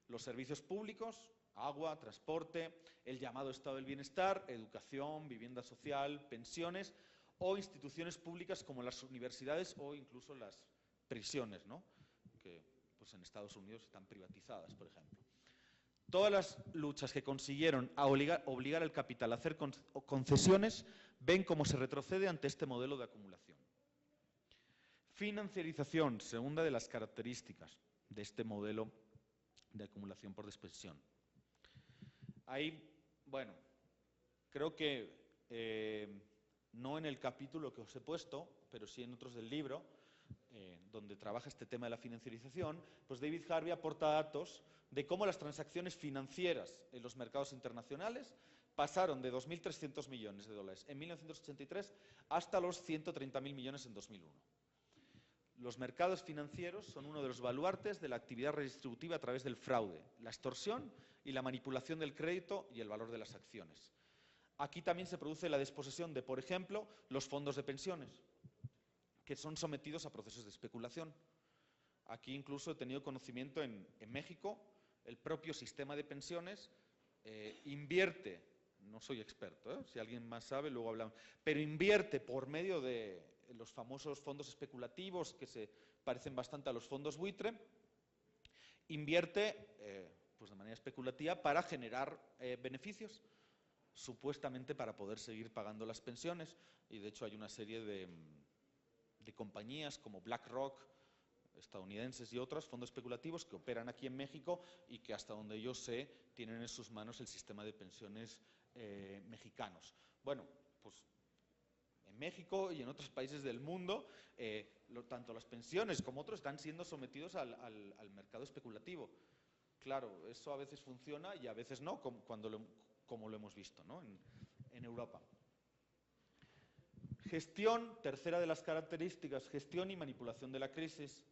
Speaker 3: Los servicios públicos, agua, transporte, el llamado estado del bienestar, educación, vivienda social, pensiones o instituciones públicas como las universidades o incluso las prisiones, ¿no? Que pues, en Estados Unidos están privatizadas, por ejemplo. Todas las luchas que consiguieron obligar al capital a hacer concesiones ven cómo se retrocede ante este modelo de acumulación. Financiarización, segunda de las características de este modelo de acumulación por desposesión. Ahí, bueno, creo que no en el capítulo que os he puesto, pero sí en otros del libro, donde trabaja este tema de la financiarización, pues David Harvey aporta datos de cómo las transacciones financieras en los mercados internacionales pasaron de 2.300 millones de dólares en 1983 hasta los 130.000 millones en 2001. Los mercados financieros son uno de los baluartes de la actividad redistributiva a través del fraude, la extorsión y la manipulación del crédito y el valor de las acciones. Aquí también se produce la desposesión de, por ejemplo, los fondos de pensiones, que son sometidos a procesos de especulación. Aquí incluso he tenido conocimiento en México, el propio sistema de pensiones invierte, no soy experto, si alguien más sabe luego hablamos, pero invierte por medio de los famosos fondos especulativos que se parecen bastante a los fondos buitre, invierte pues de manera especulativa para generar beneficios, supuestamente para poder seguir pagando las pensiones, y de hecho hay una serie de compañías como BlackRock, estadounidenses y otros fondos especulativos que operan aquí en México y que hasta donde yo sé tienen en sus manos el sistema de pensiones mexicanos. Bueno, pues en México y en otros países del mundo, tanto las pensiones como otros están siendo sometidos al mercado especulativo. Claro, eso a veces funciona y a veces no, como lo hemos visto, ¿no? en Europa. Gestión, tercera de las características, gestión y manipulación de la crisis.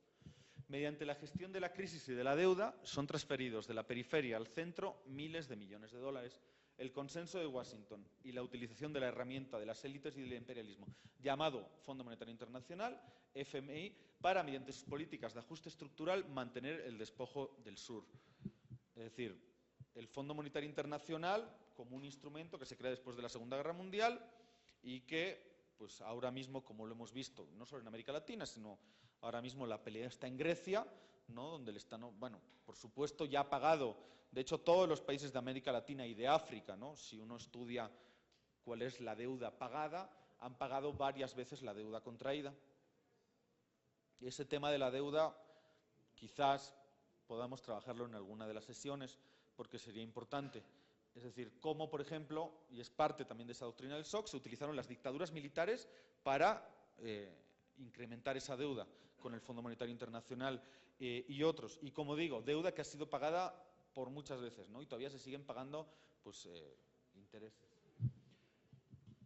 Speaker 3: Mediante la gestión de la crisis y de la deuda son transferidos de la periferia al centro miles de millones de dólares. El consenso de Washington y la utilización de la herramienta de las élites y del imperialismo, llamado Fondo Monetario Internacional, FMI, para, mediante sus políticas de ajuste estructural, mantener el despojo del sur. Es decir, el Fondo Monetario Internacional como un instrumento que se crea después de la Segunda Guerra Mundial y que pues ahora mismo, como lo hemos visto, no solo en América Latina, sino ahora mismo la pelea está en Grecia, ¿no? Donde el Estado, bueno, por supuesto ya ha pagado, de hecho todos los países de América Latina y de África, ¿no? Si uno estudia cuál es la deuda pagada, han pagado varias veces la deuda contraída. Y ese tema de la deuda quizás podamos trabajarlo en alguna de las sesiones, porque sería importante. Es decir, cómo, por ejemplo, y es parte también de esa doctrina del shock, se utilizaron las dictaduras militares para incrementar esa deuda con el Fondo Monetario Internacional y otros. Y como digo, deuda que ha sido pagada por muchas veces, ¿no? Y todavía se siguen pagando pues, intereses.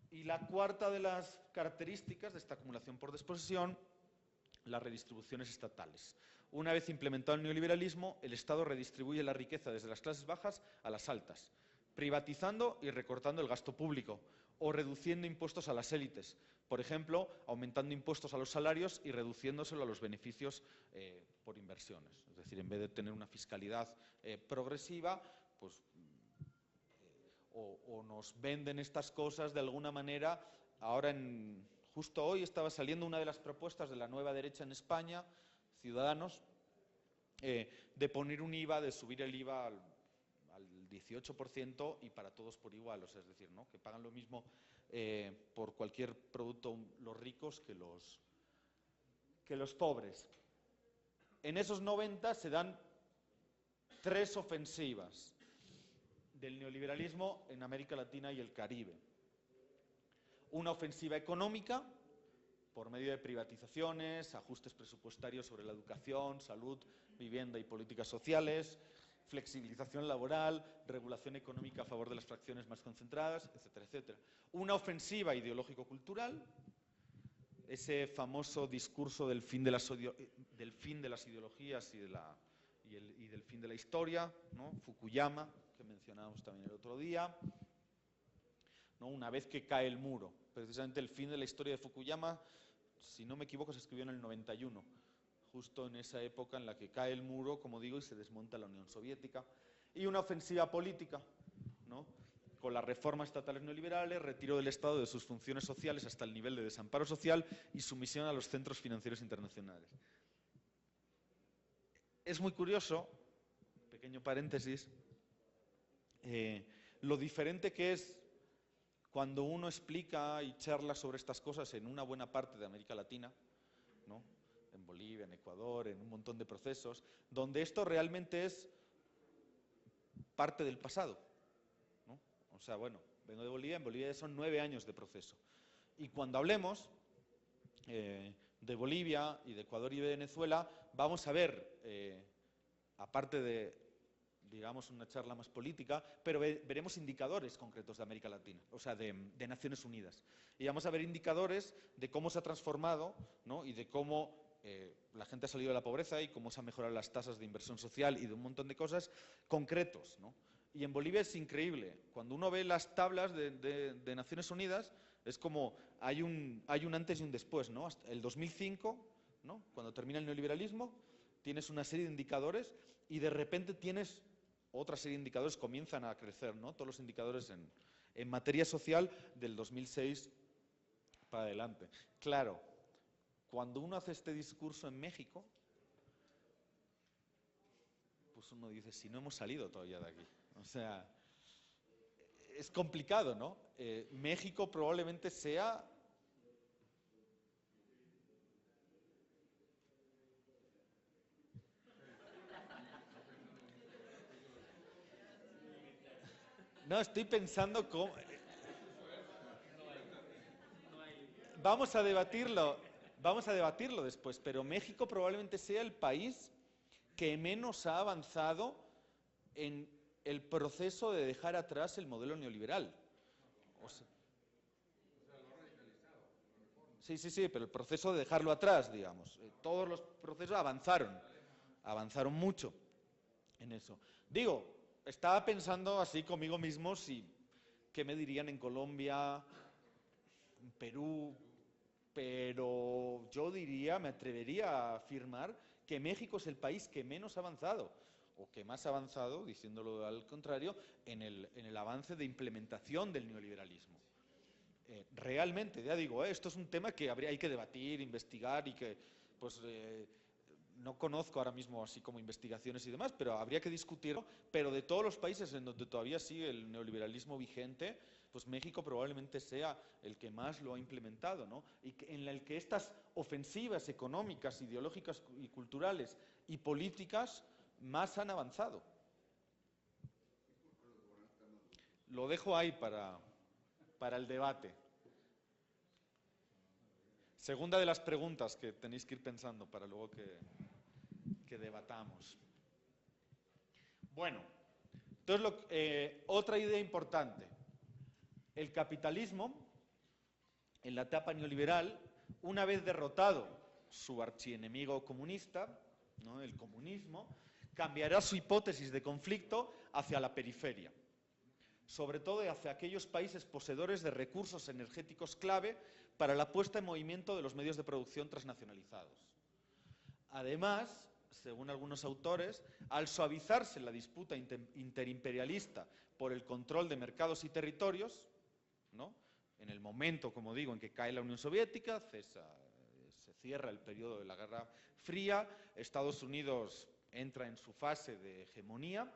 Speaker 3: Y la cuarta de las características de esta acumulación por desposesión, las redistribuciones estatales. Una vez implementado el neoliberalismo, el Estado redistribuye la riqueza desde las clases bajas a las altas, privatizando y recortando el gasto público o reduciendo impuestos a las élites, por ejemplo, aumentando impuestos a los salarios y reduciéndoselo a los beneficios por inversiones. Es decir, en vez de tener una fiscalidad progresiva, pues, o nos venden estas cosas de alguna manera. Ahora, justo hoy estaba saliendo una de las propuestas de la nueva derecha en España, Ciudadanos, de poner un IVA, de subir el IVA al 18% y para todos por igual, o sea, es decir, ¿no? Que pagan lo mismo por cualquier producto los ricos que los pobres. En esos 90 se dan 3 ofensivas del neoliberalismo en América Latina y el Caribe. Una ofensiva económica, por medio de privatizaciones, ajustes presupuestarios sobre la educación, salud, vivienda y políticas sociales, flexibilización laboral, regulación económica a favor de las fracciones más concentradas, etcétera, etcétera. Una ofensiva ideológico-cultural, ese famoso discurso del fin de las ideologías y del fin de la historia, ¿no? Fukuyama, que mencionábamos también el otro día, ¿no? Una vez que cae el muro. Precisamente el fin de la historia de Fukuyama, si no me equivoco, se escribió en el 91, justo en esa época en la que cae el muro, como digo, y se desmonta la Unión Soviética. Y una ofensiva política, ¿no? Con las reformas estatales neoliberales, retiro del Estado de sus funciones sociales hasta el nivel de desamparo social y sumisión a los centros financieros internacionales. Es muy curioso, pequeño paréntesis, lo diferente que es cuando uno explica y charla sobre estas cosas en una buena parte de América Latina, ¿no? En Bolivia, en Ecuador, en un montón de procesos, donde esto realmente es parte del pasado, ¿no? O sea, bueno, vengo de Bolivia, en Bolivia son 9 años de proceso. Y cuando hablemos de Bolivia y de Ecuador y de Venezuela, vamos a ver, aparte de, digamos, una charla más política, pero veremos indicadores concretos de América Latina, o sea, de Naciones Unidas. Y vamos a ver indicadores de cómo se ha transformado, ¿no? Y de cómo la gente ha salido de la pobreza y cómo se han mejorado las tasas de inversión social y de un montón de cosas concretos, ¿no? Y en Bolivia es increíble. Cuando uno ve las tablas de Naciones Unidas, es como hay un antes y un después, ¿no? Hasta el 2005, ¿no? Cuando termina el neoliberalismo, tienes una serie de indicadores y de repente tienes otra serie de indicadores, comienzan a crecer, ¿no? Todos los indicadores en materia social del 2006 para adelante. Claro, cuando uno hace este discurso en México, pues uno dice, si no hemos salido todavía de aquí. O sea, es complicado, ¿no? México probablemente sea no, estoy pensando cómo. Vamos a debatirlo después, pero México probablemente sea el país que menos ha avanzado en el proceso de dejar atrás el modelo neoliberal. O sea, sí, pero el proceso de dejarlo atrás, digamos. Todos los procesos avanzaron mucho en eso. Digo, estaba pensando así conmigo mismo, qué me dirían en Colombia, en Perú, pero yo diría, me atrevería a afirmar que México es el país que menos ha avanzado, o que más ha avanzado, diciéndolo al contrario, en el avance de implementación del neoliberalismo. Realmente, ya digo, esto es un tema que hay que debatir, investigar y que, pues, no conozco ahora mismo así como investigaciones y demás, pero habría que discutirlo. Pero de todos los países en donde todavía sigue el neoliberalismo vigente, pues México probablemente sea el que más lo ha implementado, ¿no? Y en el que estas ofensivas económicas, ideológicas y culturales y políticas más han avanzado. Lo dejo ahí para el debate. Segunda de las preguntas que tenéis que ir pensando para luego que debatamos. Bueno, entonces otra idea importante. El capitalismo, en la etapa neoliberal, una vez derrotado su archienemigo comunista, ¿no? El comunismo, cambiará su hipótesis de conflicto hacia la periferia, sobre todo hacia aquellos países poseedores de recursos energéticos clave para la puesta en movimiento de los medios de producción transnacionalizados. Además, según algunos autores, al suavizarse la disputa interimperialista por el control de mercados y territorios, ¿no? En el momento, como digo, en que cae la Unión Soviética, se cierra el periodo de la Guerra Fría, Estados Unidos entra en su fase de hegemonía,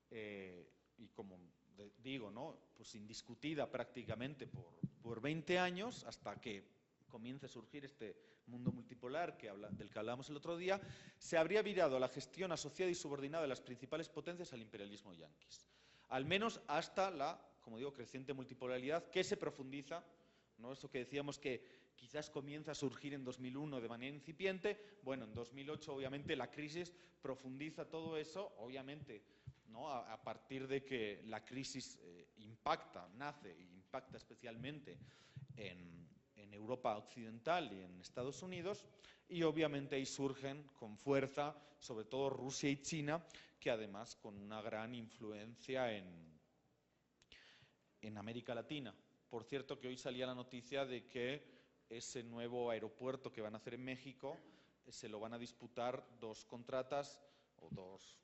Speaker 3: y como digo, ¿no? Pues indiscutida prácticamente por 20 años, hasta que comience a surgir este mundo multipolar del que hablábamos el otro día, se habría virado a la gestión asociada y subordinada de las principales potencias al imperialismo yanquis. Al menos hasta la, como digo, creciente multipolaridad que se profundiza, ¿no? Eso que decíamos que quizás comienza a surgir en 2001 de manera incipiente, bueno, en 2008 obviamente la crisis profundiza todo eso, obviamente, ¿no? A partir de que la crisis nace e impacta especialmente en Europa occidental y en Estados Unidos, y obviamente ahí surgen con fuerza, sobre todo Rusia y China, que además con una gran influencia en América Latina. Por cierto, que hoy salía la noticia de que ese nuevo aeropuerto que van a hacer en México se lo van a disputar dos contratas o dos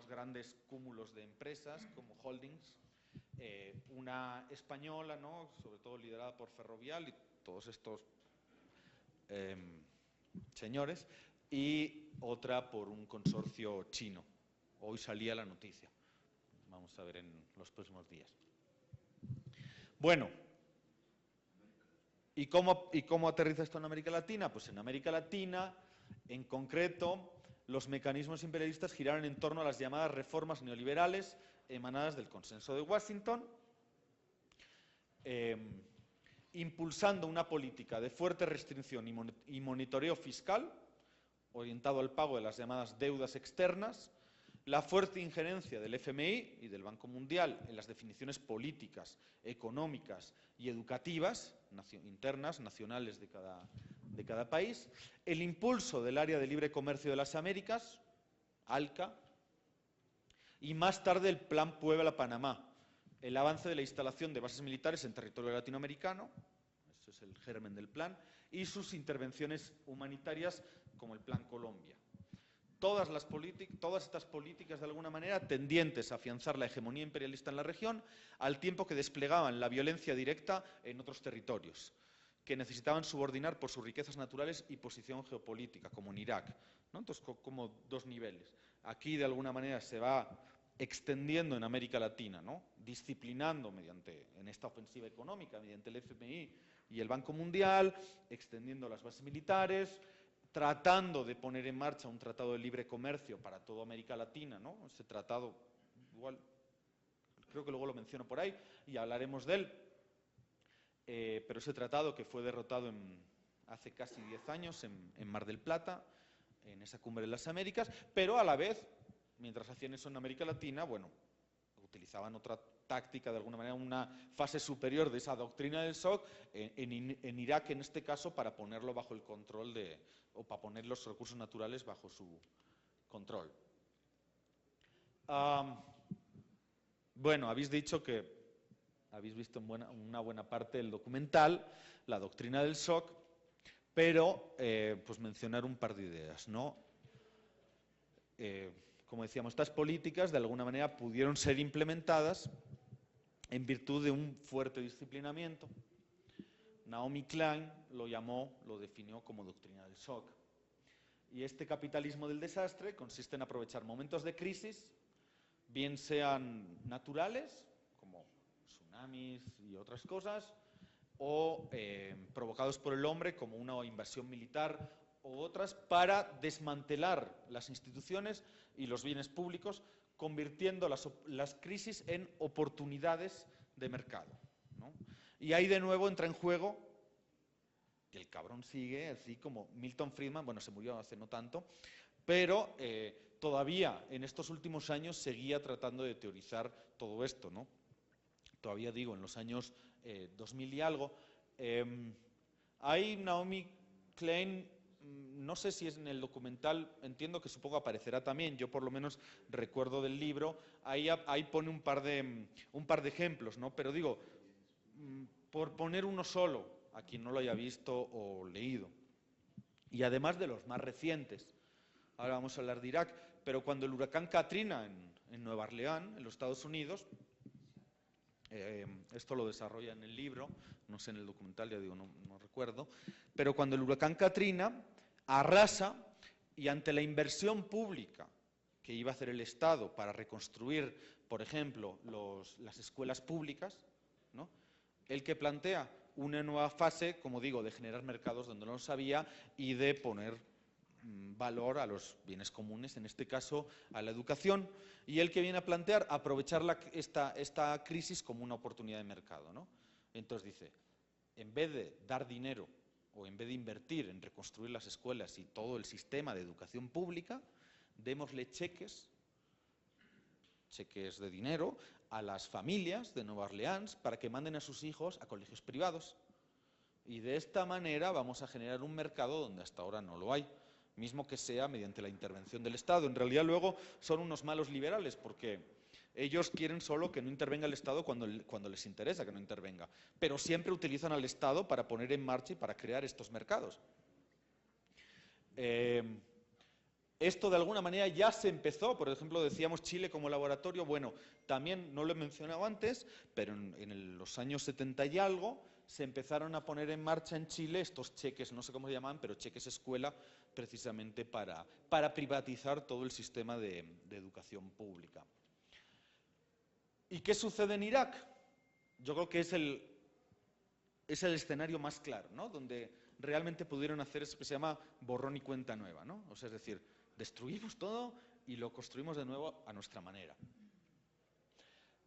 Speaker 3: grandes cúmulos de empresas como holdings, una española, ¿no? Sobre todo liderada por Ferrovial y todos estos señores, y otra por un consorcio chino. Hoy salía la noticia. Vamos a ver en los próximos días. Bueno, ¿y cómo aterriza esto en América Latina? Pues en América Latina, en concreto, los mecanismos imperialistas giraron en torno a las llamadas reformas neoliberales emanadas del consenso de Washington, impulsando una política de fuerte restricción y monitoreo fiscal, orientado al pago de las llamadas deudas externas, la fuerte injerencia del FMI y del Banco Mundial en las definiciones políticas, económicas y educativas internas, nacionales de cada país, el impulso del Área de Libre Comercio de las Américas, ALCA, y más tarde el Plan Puebla-Panamá, el avance de la instalación de bases militares en territorio latinoamericano, ese es el germen del plan, y sus intervenciones humanitarias como el Plan Colombia. Todas estas políticas, de alguna manera, tendientes a afianzar la hegemonía imperialista en la región, al tiempo que desplegaban la violencia directa en otros territorios, que necesitaban subordinar por sus riquezas naturales y posición geopolítica, como en Irak, ¿no? Entonces, como dos niveles. Aquí, de alguna manera, se va extendiendo en América Latina, ¿no? Disciplinando en esta ofensiva económica, mediante el FMI y el Banco Mundial, extendiendo las bases militares, tratando de poner en marcha un tratado de libre comercio para toda América Latina, ¿no? Ese tratado, igual, creo que luego lo menciono por ahí y hablaremos de él, pero ese tratado que fue derrotado hace casi 10 años en Mar del Plata, en esa cumbre de las Américas, pero a la vez, mientras hacían eso en América Latina, bueno, utilizaban otra táctica, de alguna manera, una fase superior de esa doctrina del shock en Irak, en este caso, para ponerlo bajo el control o para poner los recursos naturales bajo su control. Bueno, habéis dicho que habéis visto una buena parte del documental, la doctrina del shock, pero pues mencionar un par de ideas, ¿no? Como decíamos, estas políticas de alguna manera pudieron ser implementadas en virtud de un fuerte disciplinamiento. Naomi Klein lo definió como doctrina del shock. Y este capitalismo del desastre consiste en aprovechar momentos de crisis, bien sean naturales, como tsunamis y otras cosas, o provocados por el hombre, como una invasión militar o otras, para desmantelar las instituciones y los bienes públicos, convirtiendo las crisis en oportunidades de mercado, ¿no? Y ahí de nuevo entra en juego, y el cabrón sigue, así como Milton Friedman, bueno, se murió hace no tanto, pero todavía en estos últimos años seguía tratando de teorizar todo esto, ¿no? Todavía digo, en los años 2000 y algo. Hay Naomi Klein, no sé si es en el documental, entiendo que supongo aparecerá también, yo por lo menos recuerdo del libro, ahí pone un par de ejemplos, ¿no? Pero digo, por poner uno solo, a quien no lo haya visto o leído, y además de los más recientes, ahora vamos a hablar de Irak, pero cuando el huracán Katrina en Nueva Orleans, en los Estados Unidos, esto lo desarrolla en el libro, no sé en el documental, ya digo, no recuerdo, pero cuando el huracán Katrina arrasa y ante la inversión pública que iba a hacer el Estado para reconstruir, por ejemplo, las escuelas públicas, ¿no? El que plantea una nueva fase, como digo, de generar mercados donde no los había y de poner valor a los bienes comunes, en este caso a la educación, y él que viene a plantear aprovechar esta crisis como una oportunidad de mercado, ¿no? Entonces dice, en vez de dar dinero o en vez de invertir en reconstruir las escuelas y todo el sistema de educación pública, démosle cheques de dinero a las familias de Nueva Orleans para que manden a sus hijos a colegios privados. Y de esta manera vamos a generar un mercado donde hasta ahora no lo hay, mismo que sea mediante la intervención del Estado. En realidad luego son unos malos liberales porque ellos quieren solo que no intervenga el Estado cuando les interesa que no intervenga, pero siempre utilizan al Estado para poner en marcha y para crear estos mercados. Esto de alguna manera ya se empezó, por ejemplo decíamos Chile como laboratorio, bueno, también no lo he mencionado antes, pero en los años 70 y algo se empezaron a poner en marcha en Chile estos cheques, no sé cómo se llaman, pero cheques escuela, precisamente para privatizar todo el sistema de educación pública. ¿Y qué sucede en Irak? Yo creo que es el escenario más claro, ¿no? Donde realmente pudieron hacer eso que se llama borrón y cuenta nueva, ¿no? O sea, es decir, destruimos todo y lo construimos de nuevo a nuestra manera.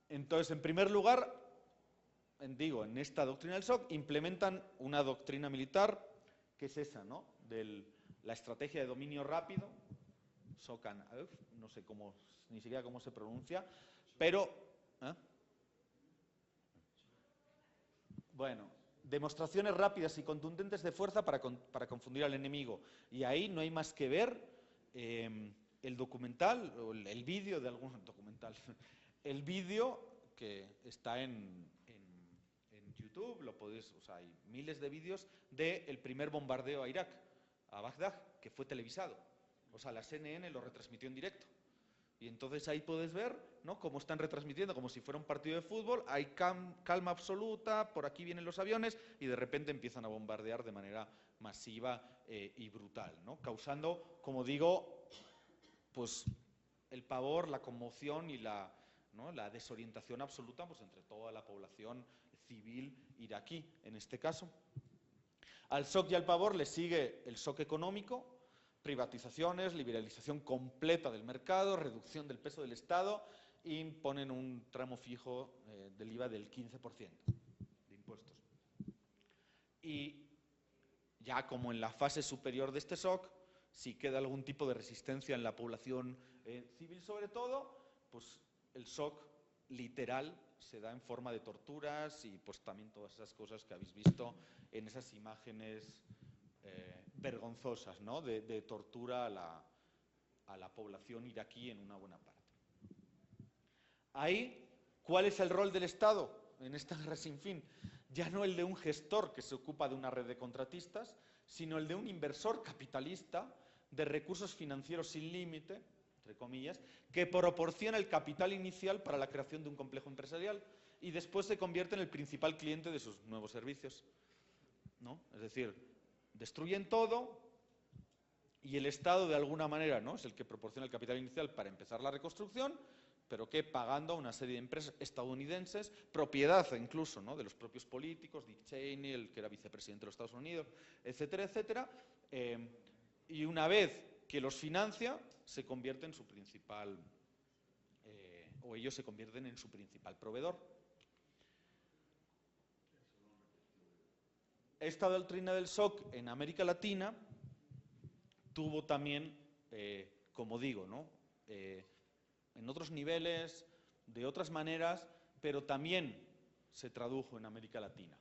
Speaker 3: Entonces, en primer lugar, en esta doctrina del SOC implementan una doctrina militar que es esa, ¿no? De la estrategia de dominio rápido, SOC and Euf, no sé ni siquiera cómo se pronuncia, pero bueno, demostraciones rápidas y contundentes de fuerza para confundir al enemigo. Y ahí no hay más que ver el documental, o el vídeo de algún documental, el vídeo que está en YouTube, lo podéis, o sea, hay miles de vídeos del primer bombardeo a Irak, a Bagdad, que fue televisado. O sea, la CNN lo retransmitió en directo. Y entonces ahí puedes ver, ¿no?, cómo están retransmitiendo, como si fuera un partido de fútbol, hay calma absoluta, por aquí vienen los aviones y de repente empiezan a bombardear de manera masiva y brutal, ¿no?, causando, como digo, pues el pavor, la conmoción y la desorientación absoluta pues, entre toda la población civil iraquí, en este caso. Al shock y al pavor le sigue el shock económico, privatizaciones, liberalización completa del mercado, reducción del peso del Estado y imponen un tramo fijo del IVA del 15% de impuestos. Y ya como en la fase superior de este shock, si queda algún tipo de resistencia en la población civil sobre todo, pues el shock literal se da en forma de torturas y pues también todas esas cosas que habéis visto en esas imágenes vergonzosas, ¿no?, de tortura a la población iraquí en una buena parte. Ahí, ¿cuál es el rol del Estado en esta guerra sin fin? Ya no el de un gestor que se ocupa de una red de contratistas, sino el de un inversor capitalista de recursos financieros sin límite, entre comillas, que proporciona el capital inicial para la creación de un complejo empresarial y después se convierte en el principal cliente de sus nuevos servicios, ¿no? Es decir, destruyen todo y el Estado de alguna manera, ¿no?, es el que proporciona el capital inicial para empezar la reconstrucción, pero que pagando a una serie de empresas estadounidenses, propiedad incluso, ¿no?, de los propios políticos, Dick Cheney, el que era vicepresidente de los Estados Unidos, etcétera, etcétera, y una vez que los financia, se convierte en su principal, o ellos se convierten en su principal proveedor. Esta doctrina del shock en América Latina tuvo también, como digo, ¿no?, en otros niveles, de otras maneras, pero también se tradujo en América Latina.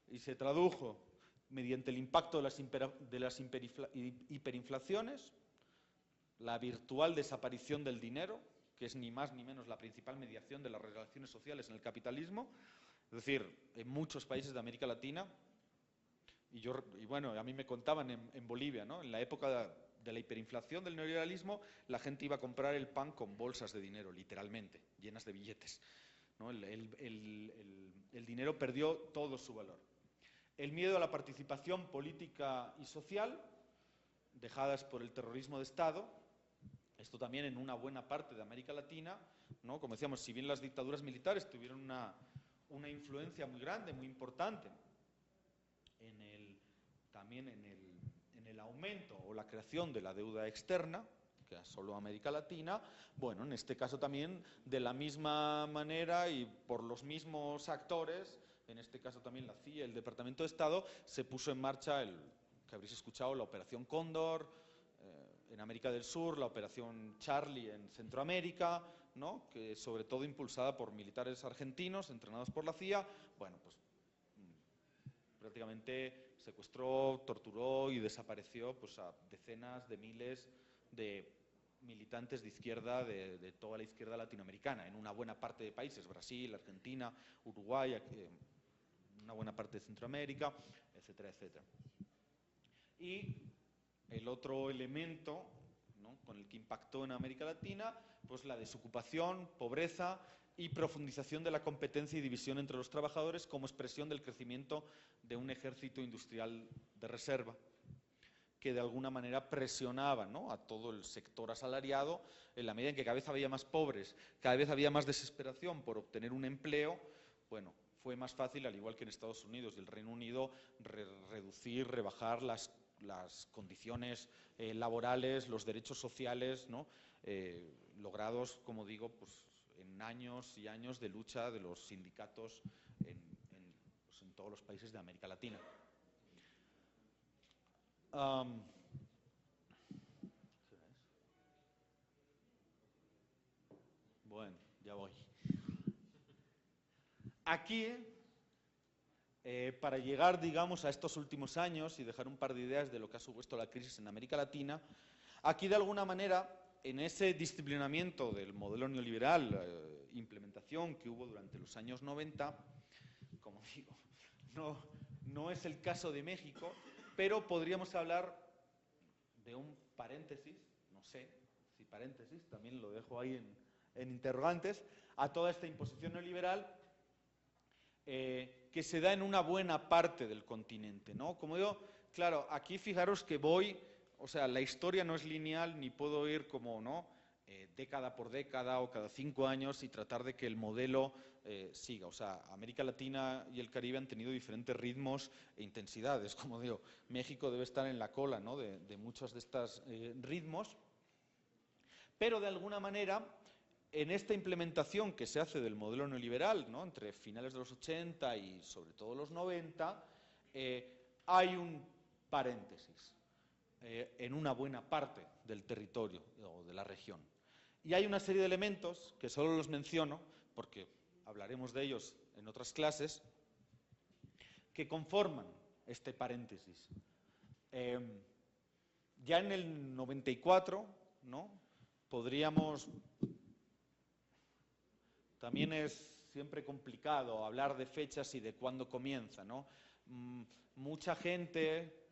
Speaker 3: Y se tradujo mediante el impacto de las hiperinflaciones, la virtual desaparición del dinero, que es ni más ni menos la principal mediación de las relaciones sociales en el capitalismo, es decir, en muchos países de América Latina, y bueno, a mí me contaban en Bolivia, ¿no?, en la época de la hiperinflación del neoliberalismo, la gente iba a comprar el pan con bolsas de dinero, literalmente, llenas de billetes, ¿no? El dinero perdió todo su valor. El miedo a la participación política y social, dejadas por el terrorismo de Estado, esto también en una buena parte de América Latina, ¿no?, como decíamos, si bien las dictaduras militares tuvieron una influencia muy grande, muy importante también en el aumento o la creación de la deuda externa, que solo América Latina. Bueno, en este caso también de la misma manera y por los mismos actores, en este caso también la CIA, el Departamento de Estado, se puso en marcha que habréis escuchado, la Operación Cóndor en América del Sur, la Operación Charlie en Centroamérica, ¿no? Que sobre todo impulsada por militares argentinos entrenados por la CIA. Bueno, pues prácticamente secuestró, torturó y desapareció pues, a decenas de miles de militantes de izquierda, de toda la izquierda latinoamericana, en una buena parte de países, Brasil, Argentina, Uruguay, una buena parte de Centroamérica, etcétera, etcétera. Y el otro elemento, ¿no?, con el que impactó en América Latina, pues la desocupación, pobreza y profundización de la competencia y división entre los trabajadores como expresión del crecimiento de un ejército industrial de reserva, que de alguna manera presionaba, ¿no?, a todo el sector asalariado, en la medida en que cada vez había más pobres, cada vez había más desesperación por obtener un empleo. Bueno, fue más fácil, al igual que en Estados Unidos y el Reino Unido, reducir, rebajar las condiciones laborales, los derechos sociales, ¿no?, logrados, como digo, pues, en años y años de lucha de los sindicatos en todos los países de América Latina. Bueno, ya voy. Aquí, para llegar, digamos, a estos últimos años y dejar un par de ideas de lo que ha supuesto la crisis en América Latina, aquí de alguna manera, en ese disciplinamiento del modelo neoliberal, implementación que hubo durante los años 90, como digo, no es el caso de México, pero podríamos hablar de un paréntesis, no sé si paréntesis, también lo dejo ahí en interrogantes, a toda esta imposición neoliberal que se da en una buena parte del continente, ¿no? Como digo, claro, aquí fijaros que o sea, la historia no es lineal, ni puedo ir como, ¿no?, década por década o cada 5 años y tratar de que el modelo siga. O sea, América Latina y el Caribe han tenido diferentes ritmos e intensidades. Como digo, México debe estar en la cola, ¿no?, de muchos de estos ritmos, pero de alguna manera, en esta implementación que se hace del modelo neoliberal, ¿no?, entre finales de los 80 y sobre todo los 90, hay un paréntesis en una buena parte del territorio o de la región. Y hay una serie de elementos que solo los menciono, porque hablaremos de ellos en otras clases, que conforman este paréntesis. Ya en el 94, ¿no?, podríamos... También es siempre complicado hablar de fechas y de cuándo comienza, ¿no? Mucha gente,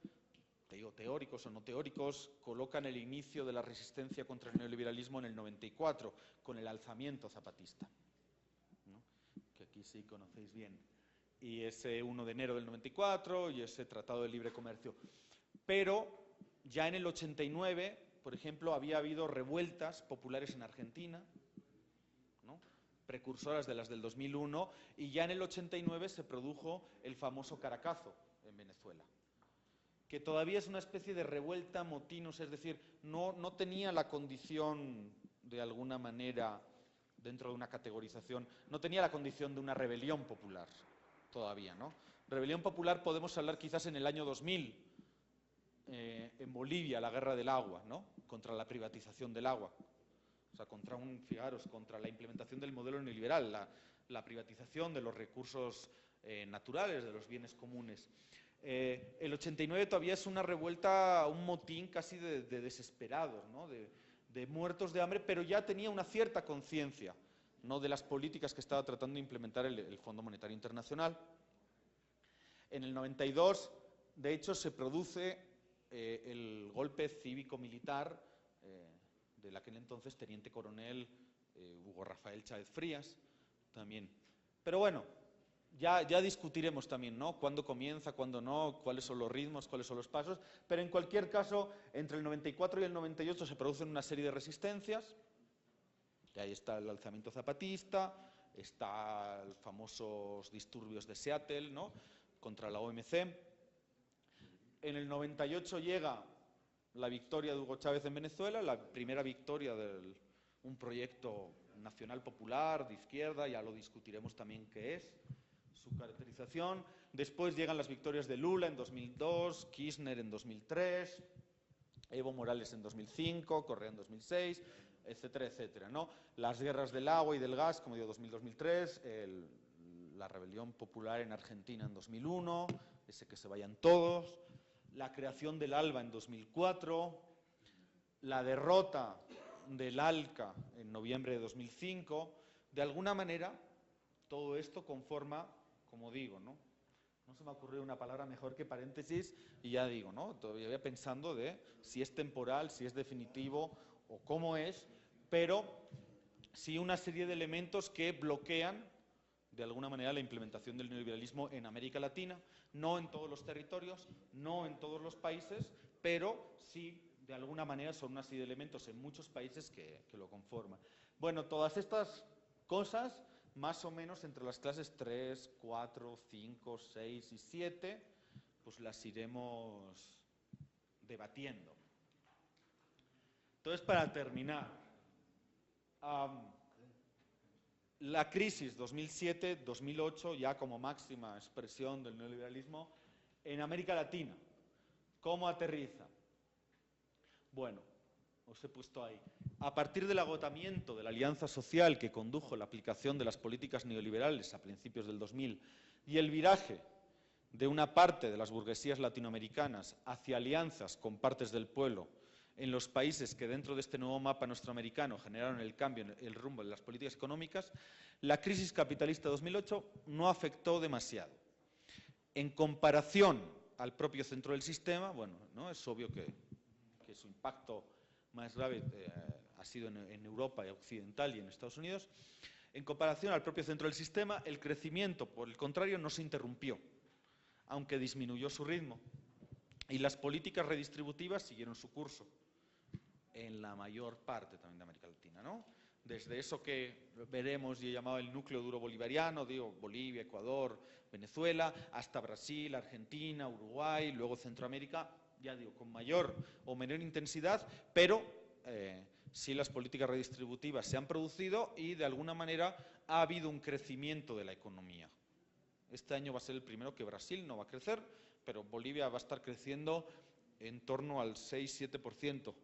Speaker 3: teóricos o no teóricos, colocan el inicio de la resistencia contra el neoliberalismo en el 94, con el alzamiento zapatista, ¿no?, que aquí sí conocéis bien, y ese 1 de enero del 94 y ese Tratado de Libre Comercio. Pero ya en el 89, por ejemplo, había habido revueltas populares en Argentina, ¿no?, precursoras de las del 2001, y ya en el 89 se produjo el famoso Caracazo en Venezuela, que todavía es una especie de revuelta motinos, es decir, no tenía la condición, de alguna manera, dentro de una categorización, no tenía la condición de una rebelión popular todavía, ¿no? Rebelión popular podemos hablar quizás en el año 2000, en Bolivia, la guerra del agua, ¿no?, contra la privatización del agua. O sea, contra la implementación del modelo neoliberal, la privatización de los recursos naturales, de los bienes comunes. El 89 todavía es una revuelta, un motín casi de desesperados, ¿no?, de muertos de hambre, pero ya tenía una cierta conciencia, ¿no?, de las políticas que estaba tratando de implementar el Fondo Monetario Internacional. En el 92, de hecho, se produce el golpe cívico-militar del aquel entonces teniente coronel Hugo Rafael Chávez Frías también. Pero bueno, ya discutiremos también, ¿no?, cuándo comienza, cuándo no, cuáles son los ritmos, cuáles son los pasos, pero en cualquier caso, entre el 94 y el 98 se producen una serie de resistencias, y ahí está el alzamiento zapatista, está los famosos disturbios de Seattle, ¿no?, contra la OMC. En el 98 llega la victoria de Hugo Chávez en Venezuela, la primera victoria de un proyecto nacional popular, de izquierda, ya lo discutiremos también qué es, su caracterización. Después llegan las victorias de Lula en 2002, Kirchner en 2003, Evo Morales en 2005, Correa en 2006, etcétera, etcétera, ¿no? Las guerras del agua y del gas, como digo, 2000-2003, la rebelión popular en Argentina en 2001, ese que se vayan todos, la creación del ALBA en 2004, la derrota del ALCA en noviembre de 2005. De alguna manera, todo esto conforma, como digo, ¿no? No se me ha ocurrido una palabra mejor que paréntesis, y ya digo, ¿no? Todavía pensando de si es temporal, si es definitivo o cómo es, pero sí una serie de elementos que bloquean de alguna manera la implementación del neoliberalismo en América Latina, no en todos los territorios, no en todos los países, pero sí de alguna manera son una serie de elementos en muchos países que lo conforman. Bueno, todas estas cosas, más o menos entre las clases 3, 4, 5, 6 y 7, pues las iremos debatiendo. Entonces, para terminar, la crisis 2007-2008, ya como máxima expresión del neoliberalismo, en América Latina, ¿cómo aterriza? Bueno, os he puesto ahí. A partir del agotamiento de la alianza social que condujo la aplicación de las políticas neoliberales a principios del 2000 y el viraje de una parte de las burguesías latinoamericanas hacia alianzas con partes del pueblo en los países que dentro de este nuevo mapa nuestroamericano generaron el cambio en el rumbo de las políticas económicas, la crisis capitalista de 2008 no afectó demasiado. En comparación al propio centro del sistema, bueno, ¿no? Es obvio que su impacto más grave ha sido en Europa occidental y en Estados Unidos. En comparación al propio centro del sistema, el crecimiento, por el contrario, no se interrumpió, aunque disminuyó su ritmo. Y las políticas redistributivas siguieron su curso, en la mayor parte también de América Latina, ¿no? Desde eso que veremos y he llamado el núcleo duro bolivariano, digo, Bolivia, Ecuador, Venezuela, hasta Brasil, Argentina, Uruguay, luego Centroamérica, ya digo, con mayor o menor intensidad, pero sí las políticas redistributivas se han producido y de alguna manera ha habido un crecimiento de la economía. Este año va a ser el primero que Brasil no va a crecer, pero Bolivia va a estar creciendo en torno al 6-7%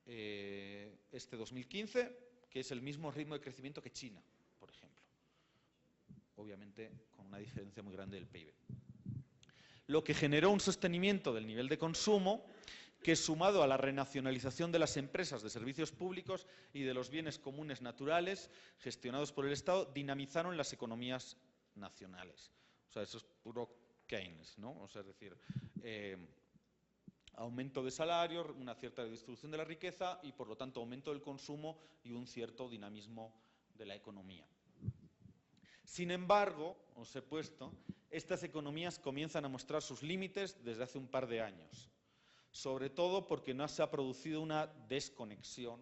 Speaker 3: este 2015, que es el mismo ritmo de crecimiento que China, por ejemplo. Obviamente con una diferencia muy grande del PIB. Lo que generó un sostenimiento del nivel de consumo que, sumado a la renacionalización de las empresas de servicios públicos y de los bienes comunes naturales gestionados por el Estado, dinamizaron las economías nacionales. O sea, eso es puro Keynes, ¿no? O sea, es decir, aumento de salarios, una cierta redistribución de la riqueza y, por lo tanto, aumento del consumo y un cierto dinamismo de la economía. Sin embargo, os he puesto, estas economías comienzan a mostrar sus límites desde hace un par de años, sobre todo porque no se ha producido una desconexión,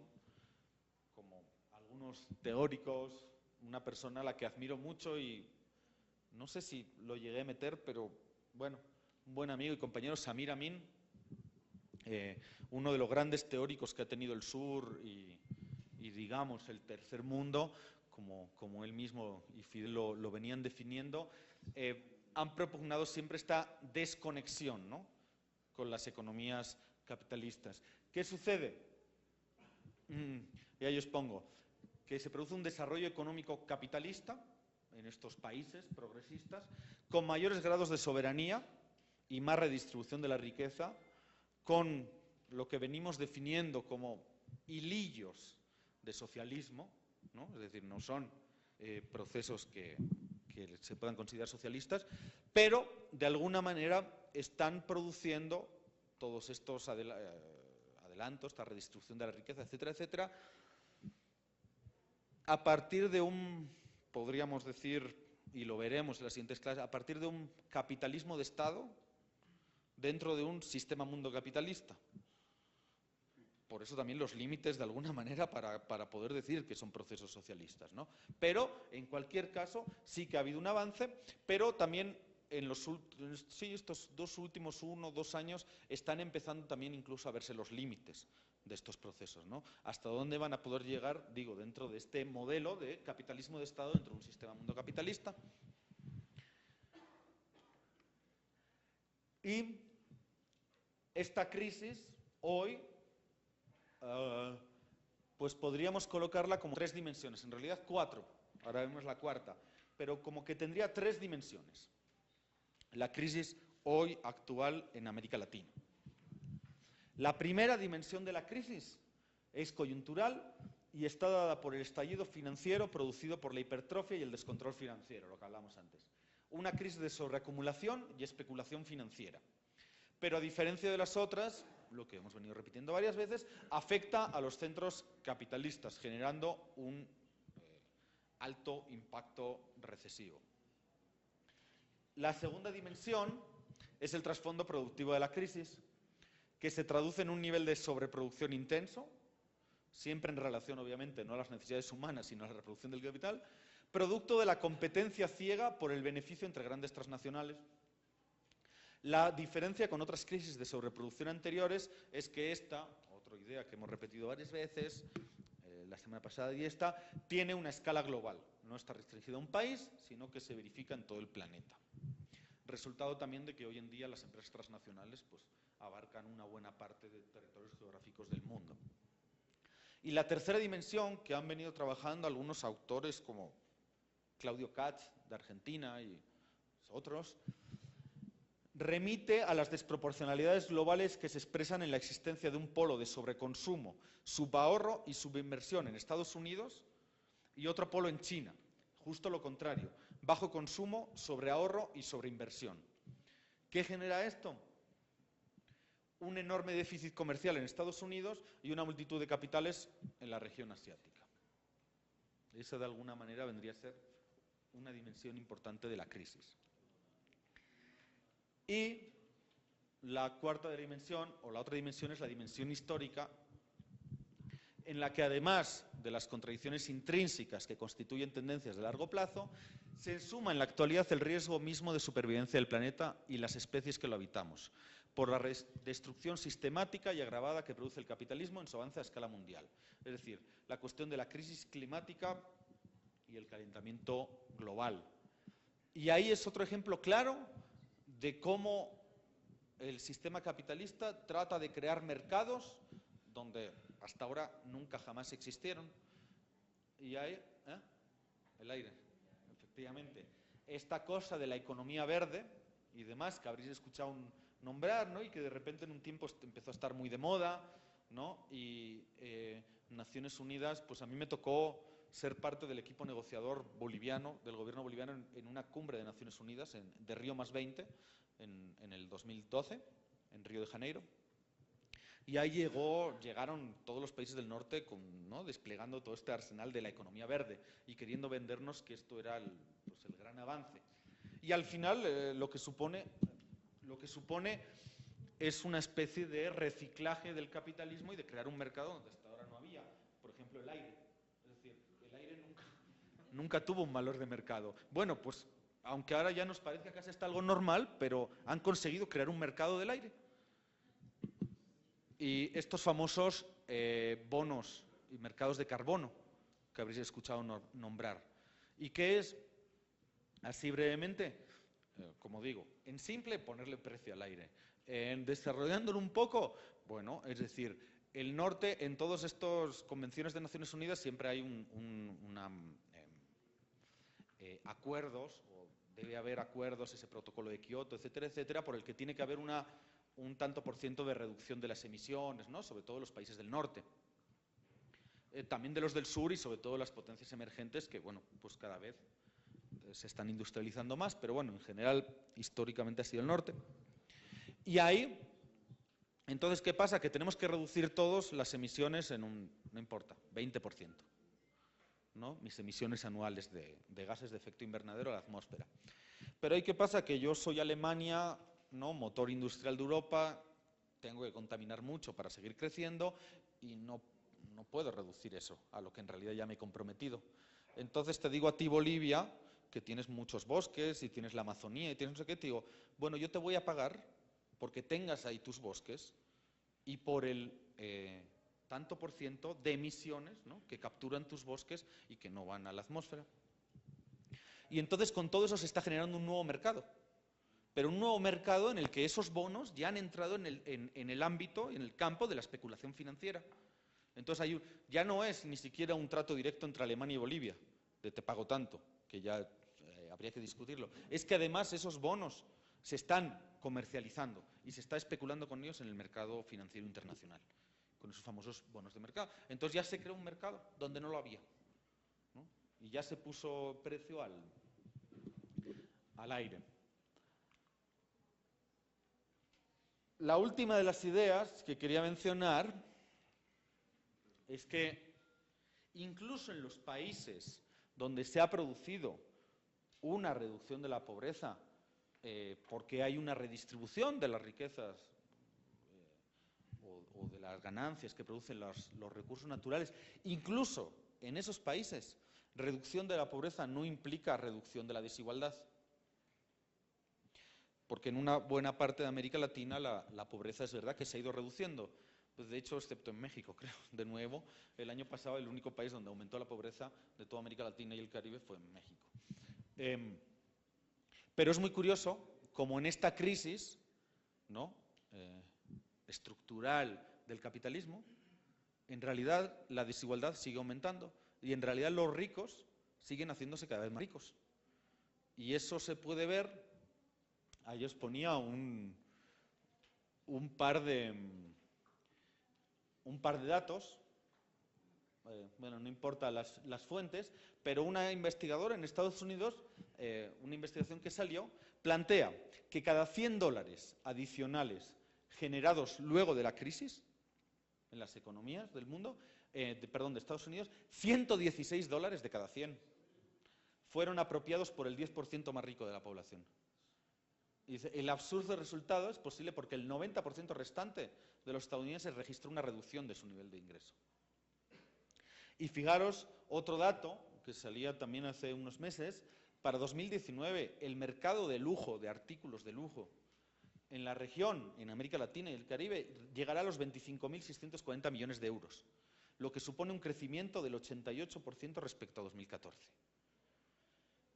Speaker 3: como algunos teóricos, una persona a la que admiro mucho y no sé si lo llegué a meter, pero bueno, un buen amigo y compañero, Samir Amin, uno de los grandes teóricos que ha tenido el sur y digamos, el tercer mundo, como él mismo y Fidel lo venían definiendo, han propugnado siempre esta desconexión, ¿no?, con las economías capitalistas. ¿Qué sucede? Y ahí os pongo, que se produce un desarrollo económico capitalista en estos países progresistas, con mayores grados de soberanía y más redistribución de la riqueza, con lo que venimos definiendo como hilillos de socialismo, ¿no? Es decir, no son procesos que se puedan considerar socialistas, pero de alguna manera están produciendo todos estos adelantos, esta redistribución de la riqueza, etcétera, etcétera, a partir de podríamos decir, y lo veremos en las siguientes clases, a partir de un capitalismo de Estado dentro de un sistema mundo capitalista. Por eso también los límites, de alguna manera, para poder decir que son procesos socialistas, ¿no? Pero, en cualquier caso, sí que ha habido un avance, pero también estos dos últimos 1 o 2 años están empezando también incluso a verse los límites de estos procesos, ¿no? Hasta dónde van a poder llegar, digo, dentro de este modelo de capitalismo de Estado dentro de un sistema mundo capitalista. Y esta crisis hoy, pues podríamos colocarla como 3 dimensiones, en realidad 4, ahora vemos la cuarta, pero como que tendría 3 dimensiones. La crisis hoy actual en América Latina. La primera dimensión de la crisis es coyuntural y está dada por el estallido financiero producido por la hipertrofia y el descontrol financiero, lo que hablamos antes. Una crisis de sobreacumulación y especulación financiera. Pero a diferencia de las otras, lo que hemos venido repitiendo varias veces, afecta a los centros capitalistas, generando un alto impacto recesivo. La segunda dimensión es el trasfondo productivo de la crisis, que se traduce en un nivel de sobreproducción intenso, siempre en relación, obviamente, no a las necesidades humanas, sino a la reproducción del capital, producto de la competencia ciega por el beneficio entre grandes transnacionales. La diferencia con otras crisis de sobreproducción anteriores es que esta, otra idea que hemos repetido varias veces, la semana pasada y esta, tiene una escala global. No está restringida a un país, sino que se verifica en todo el planeta. Resultado también de que hoy en día las empresas transnacionales pues, abarcan una buena parte de territorios geográficos del mundo. Y la tercera dimensión que han venido trabajando algunos autores como Claudio Katz, de Argentina, y otros, remite a las desproporcionalidades globales que se expresan en la existencia de un polo de sobreconsumo, subahorro y subinversión en Estados Unidos y otro polo en China, justo lo contrario, bajo consumo, sobreahorro y sobreinversión. ¿Qué genera esto? Un enorme déficit comercial en Estados Unidos y una multitud de capitales en la región asiática. Esa de alguna manera vendría a ser una dimensión importante de la crisis. Y la cuarta dimensión, o la otra dimensión, es la dimensión histórica, en la que además de las contradicciones intrínsecas que constituyen tendencias de largo plazo, se suma en la actualidad el riesgo mismo de supervivencia del planeta y las especies que lo habitamos, por la destrucción sistemática y agravada que produce el capitalismo en su avance a escala mundial. Es decir, la cuestión de la crisis climática y el calentamiento global. Y ahí es otro ejemplo claro de cómo el sistema capitalista trata de crear mercados donde hasta ahora nunca jamás existieron. Y hay, el aire, efectivamente, esta cosa de la economía verde y demás que habréis escuchado nombrar, ¿no? Y que de repente en un tiempo empezó a estar muy de moda, ¿no? Y Naciones Unidas, pues a mí me tocó ser parte del equipo negociador boliviano, del gobierno boliviano, en una cumbre de Naciones Unidas de Río +20 en el 2012, en Río de Janeiro. Y ahí llegaron todos los países del norte ¿no? desplegando todo este arsenal de la economía verde y queriendo vendernos que esto era el gran avance. Y al final lo que supone es una especie de reciclaje del capitalismo y de crear un mercado donde hasta ahora no había. Por ejemplo, el aire. Es decir, el aire nunca tuvo un valor de mercado. Bueno, pues aunque ahora ya nos parezca casi hasta algo normal, pero han conseguido crear un mercado del aire. Y estos famosos bonos y mercados de carbono que habréis escuchado nombrar. ¿Y qué es? Así brevemente, como digo, en simple, ponerle precio al aire. Desarrollándolo un poco, bueno, es decir, el norte, en todas estas convenciones de Naciones Unidas siempre hay acuerdos, o debe haber acuerdos, ese protocolo de Kioto, etcétera, etcétera, por el que tiene que haber un tanto por ciento de reducción de las emisiones, ¿no? Sobre todo los países del norte. También de los del sur y sobre todo las potencias emergentes que, bueno, pues cada vez se están industrializando más, pero bueno, en general, históricamente ha sido el norte. Y ahí, entonces, ¿qué pasa? Que tenemos que reducir todos las emisiones en no importa, 20%, ¿no? Mis emisiones anuales de gases de efecto invernadero a la atmósfera. Pero ahí, ¿qué pasa? Que yo soy Alemania, ¿no? Motor industrial de Europa, tengo que contaminar mucho para seguir creciendo y no puedo reducir eso a lo que en realidad ya me he comprometido. Entonces te digo a ti, Bolivia, que tienes muchos bosques y tienes la Amazonía y tienes no sé qué, te digo, bueno, yo te voy a pagar porque tengas ahí tus bosques y por el tanto por ciento de emisiones, ¿no?, que capturan tus bosques y que no van a la atmósfera. Y entonces con todo eso se está generando un nuevo mercado, pero un nuevo mercado en el que esos bonos ya han entrado en el ámbito, en el campo de la especulación financiera. Entonces ya no es ni siquiera un trato directo entre Alemania y Bolivia, de te pago tanto, que ya habría que discutirlo. Es que además esos bonos se están comercializando y se está especulando con ellos en el mercado financiero internacional, con esos famosos bonos de mercado. Entonces ya se creó un mercado donde no lo había, ¿no? Y ya se puso precio al aire. La última de las ideas que quería mencionar es que incluso en los países donde se ha producido una reducción de la pobreza, porque hay una redistribución de las riquezas o de las ganancias que producen los recursos naturales, incluso en esos países, reducción de la pobreza no implica reducción de la desigualdad. Porque en una buena parte de América Latina la pobreza es verdad que se ha ido reduciendo. Pues de hecho, excepto en México, creo, de nuevo, el año pasado el único país donde aumentó la pobreza de toda América Latina y el Caribe fue en México. Pero es muy curioso como en esta crisis, ¿no?, estructural del capitalismo, en realidad la desigualdad sigue aumentando y en realidad los ricos siguen haciéndose cada vez más ricos. Y eso se puede ver. Ahí os ponía un par de datos, bueno, no importa las fuentes, pero una investigadora en Estados Unidos, una investigación que salió, plantea que cada 100 dólares adicionales generados luego de la crisis en las economías del mundo, de Estados Unidos, 116 dólares de cada 100 fueron apropiados por el 10% más rico de la población. Y dice, el absurdo resultado es posible porque el 90% restante de los estadounidenses registró una reducción de su nivel de ingreso. Y fijaros, otro dato que salía también hace unos meses, para 2019 el mercado de lujo, de artículos de lujo, en la región, en América Latina y el Caribe, llegará a los 25.640 millones de euros, lo que supone un crecimiento del 88% respecto a 2014.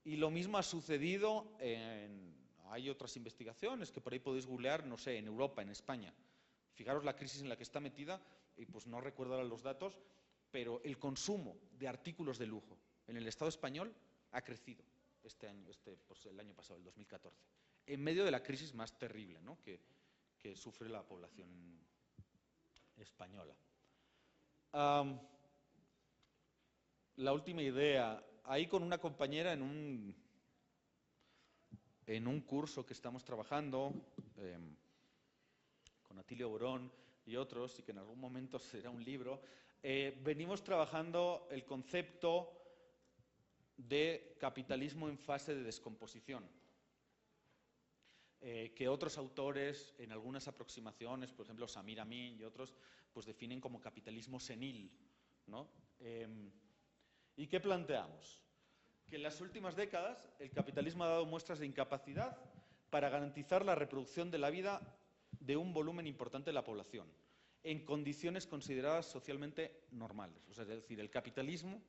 Speaker 3: Y lo mismo ha sucedido hay otras investigaciones que por ahí podéis googlear, no sé, en Europa, en España. Fijaros la crisis en la que está metida, y pues no recuerdo ahora los datos, pero el consumo de artículos de lujo en el Estado español ha crecido este año, pues el año pasado, el 2014, en medio de la crisis más terrible, ¿no?, que sufre la población española. La última idea, ahí con una compañera en un curso que estamos trabajando, con Atilio Borón y otros, y que en algún momento será un libro, venimos trabajando el concepto de capitalismo en fase de descomposición, que otros autores, en algunas aproximaciones, por ejemplo Samir Amin y otros, pues definen como capitalismo senil, ¿no? ¿Y qué planteamos? Que en las últimas décadas el capitalismo ha dado muestras de incapacidad para garantizar la reproducción de la vida de un volumen importante de la población, en condiciones consideradas socialmente normales. O sea, es decir, el capitalismo,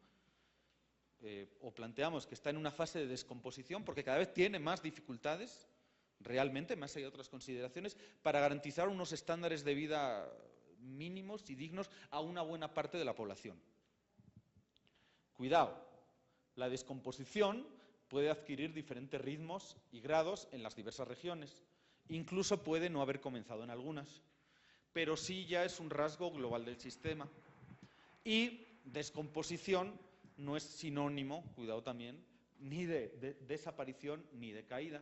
Speaker 3: o planteamos que está en una fase de descomposición porque cada vez tiene más dificultades, realmente, más allá de otras consideraciones, para garantizar unos estándares de vida mínimos y dignos a una buena parte de la población. Cuidado, la descomposición puede adquirir diferentes ritmos y grados en las diversas regiones. Incluso puede no haber comenzado en algunas, pero sí ya es un rasgo global del sistema. Y descomposición no es sinónimo, cuidado también, ni de desaparición ni de caída.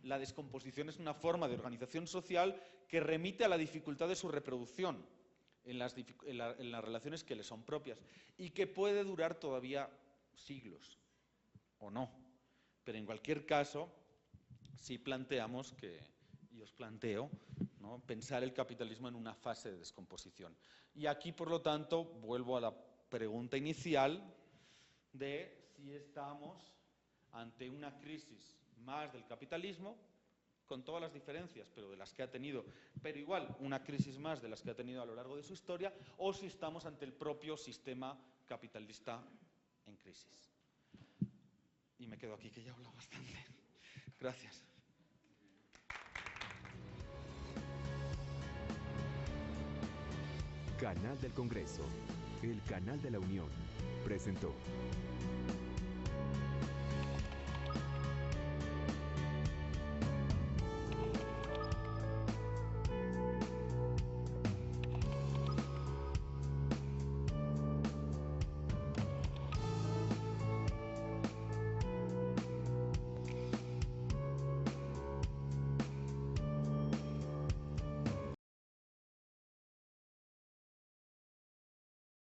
Speaker 3: La descomposición es una forma de organización social que remite a la dificultad de su reproducción en las relaciones que le son propias y que puede durar todavía siglos, o no. Pero en cualquier caso, sí planteamos y os planteo, ¿no?, pensar el capitalismo en una fase de descomposición. Y aquí, por lo tanto, vuelvo a la pregunta inicial de si estamos ante una crisis más del capitalismo, con todas las diferencias, pero de las que ha tenido, pero igual una crisis más de las que ha tenido a lo largo de su historia, o si estamos ante el propio sistema capitalista en crisis. Y me quedo aquí, que ya he hablado bastante. Gracias.
Speaker 1: Canal del Congreso, el canal de la Unión, presentó.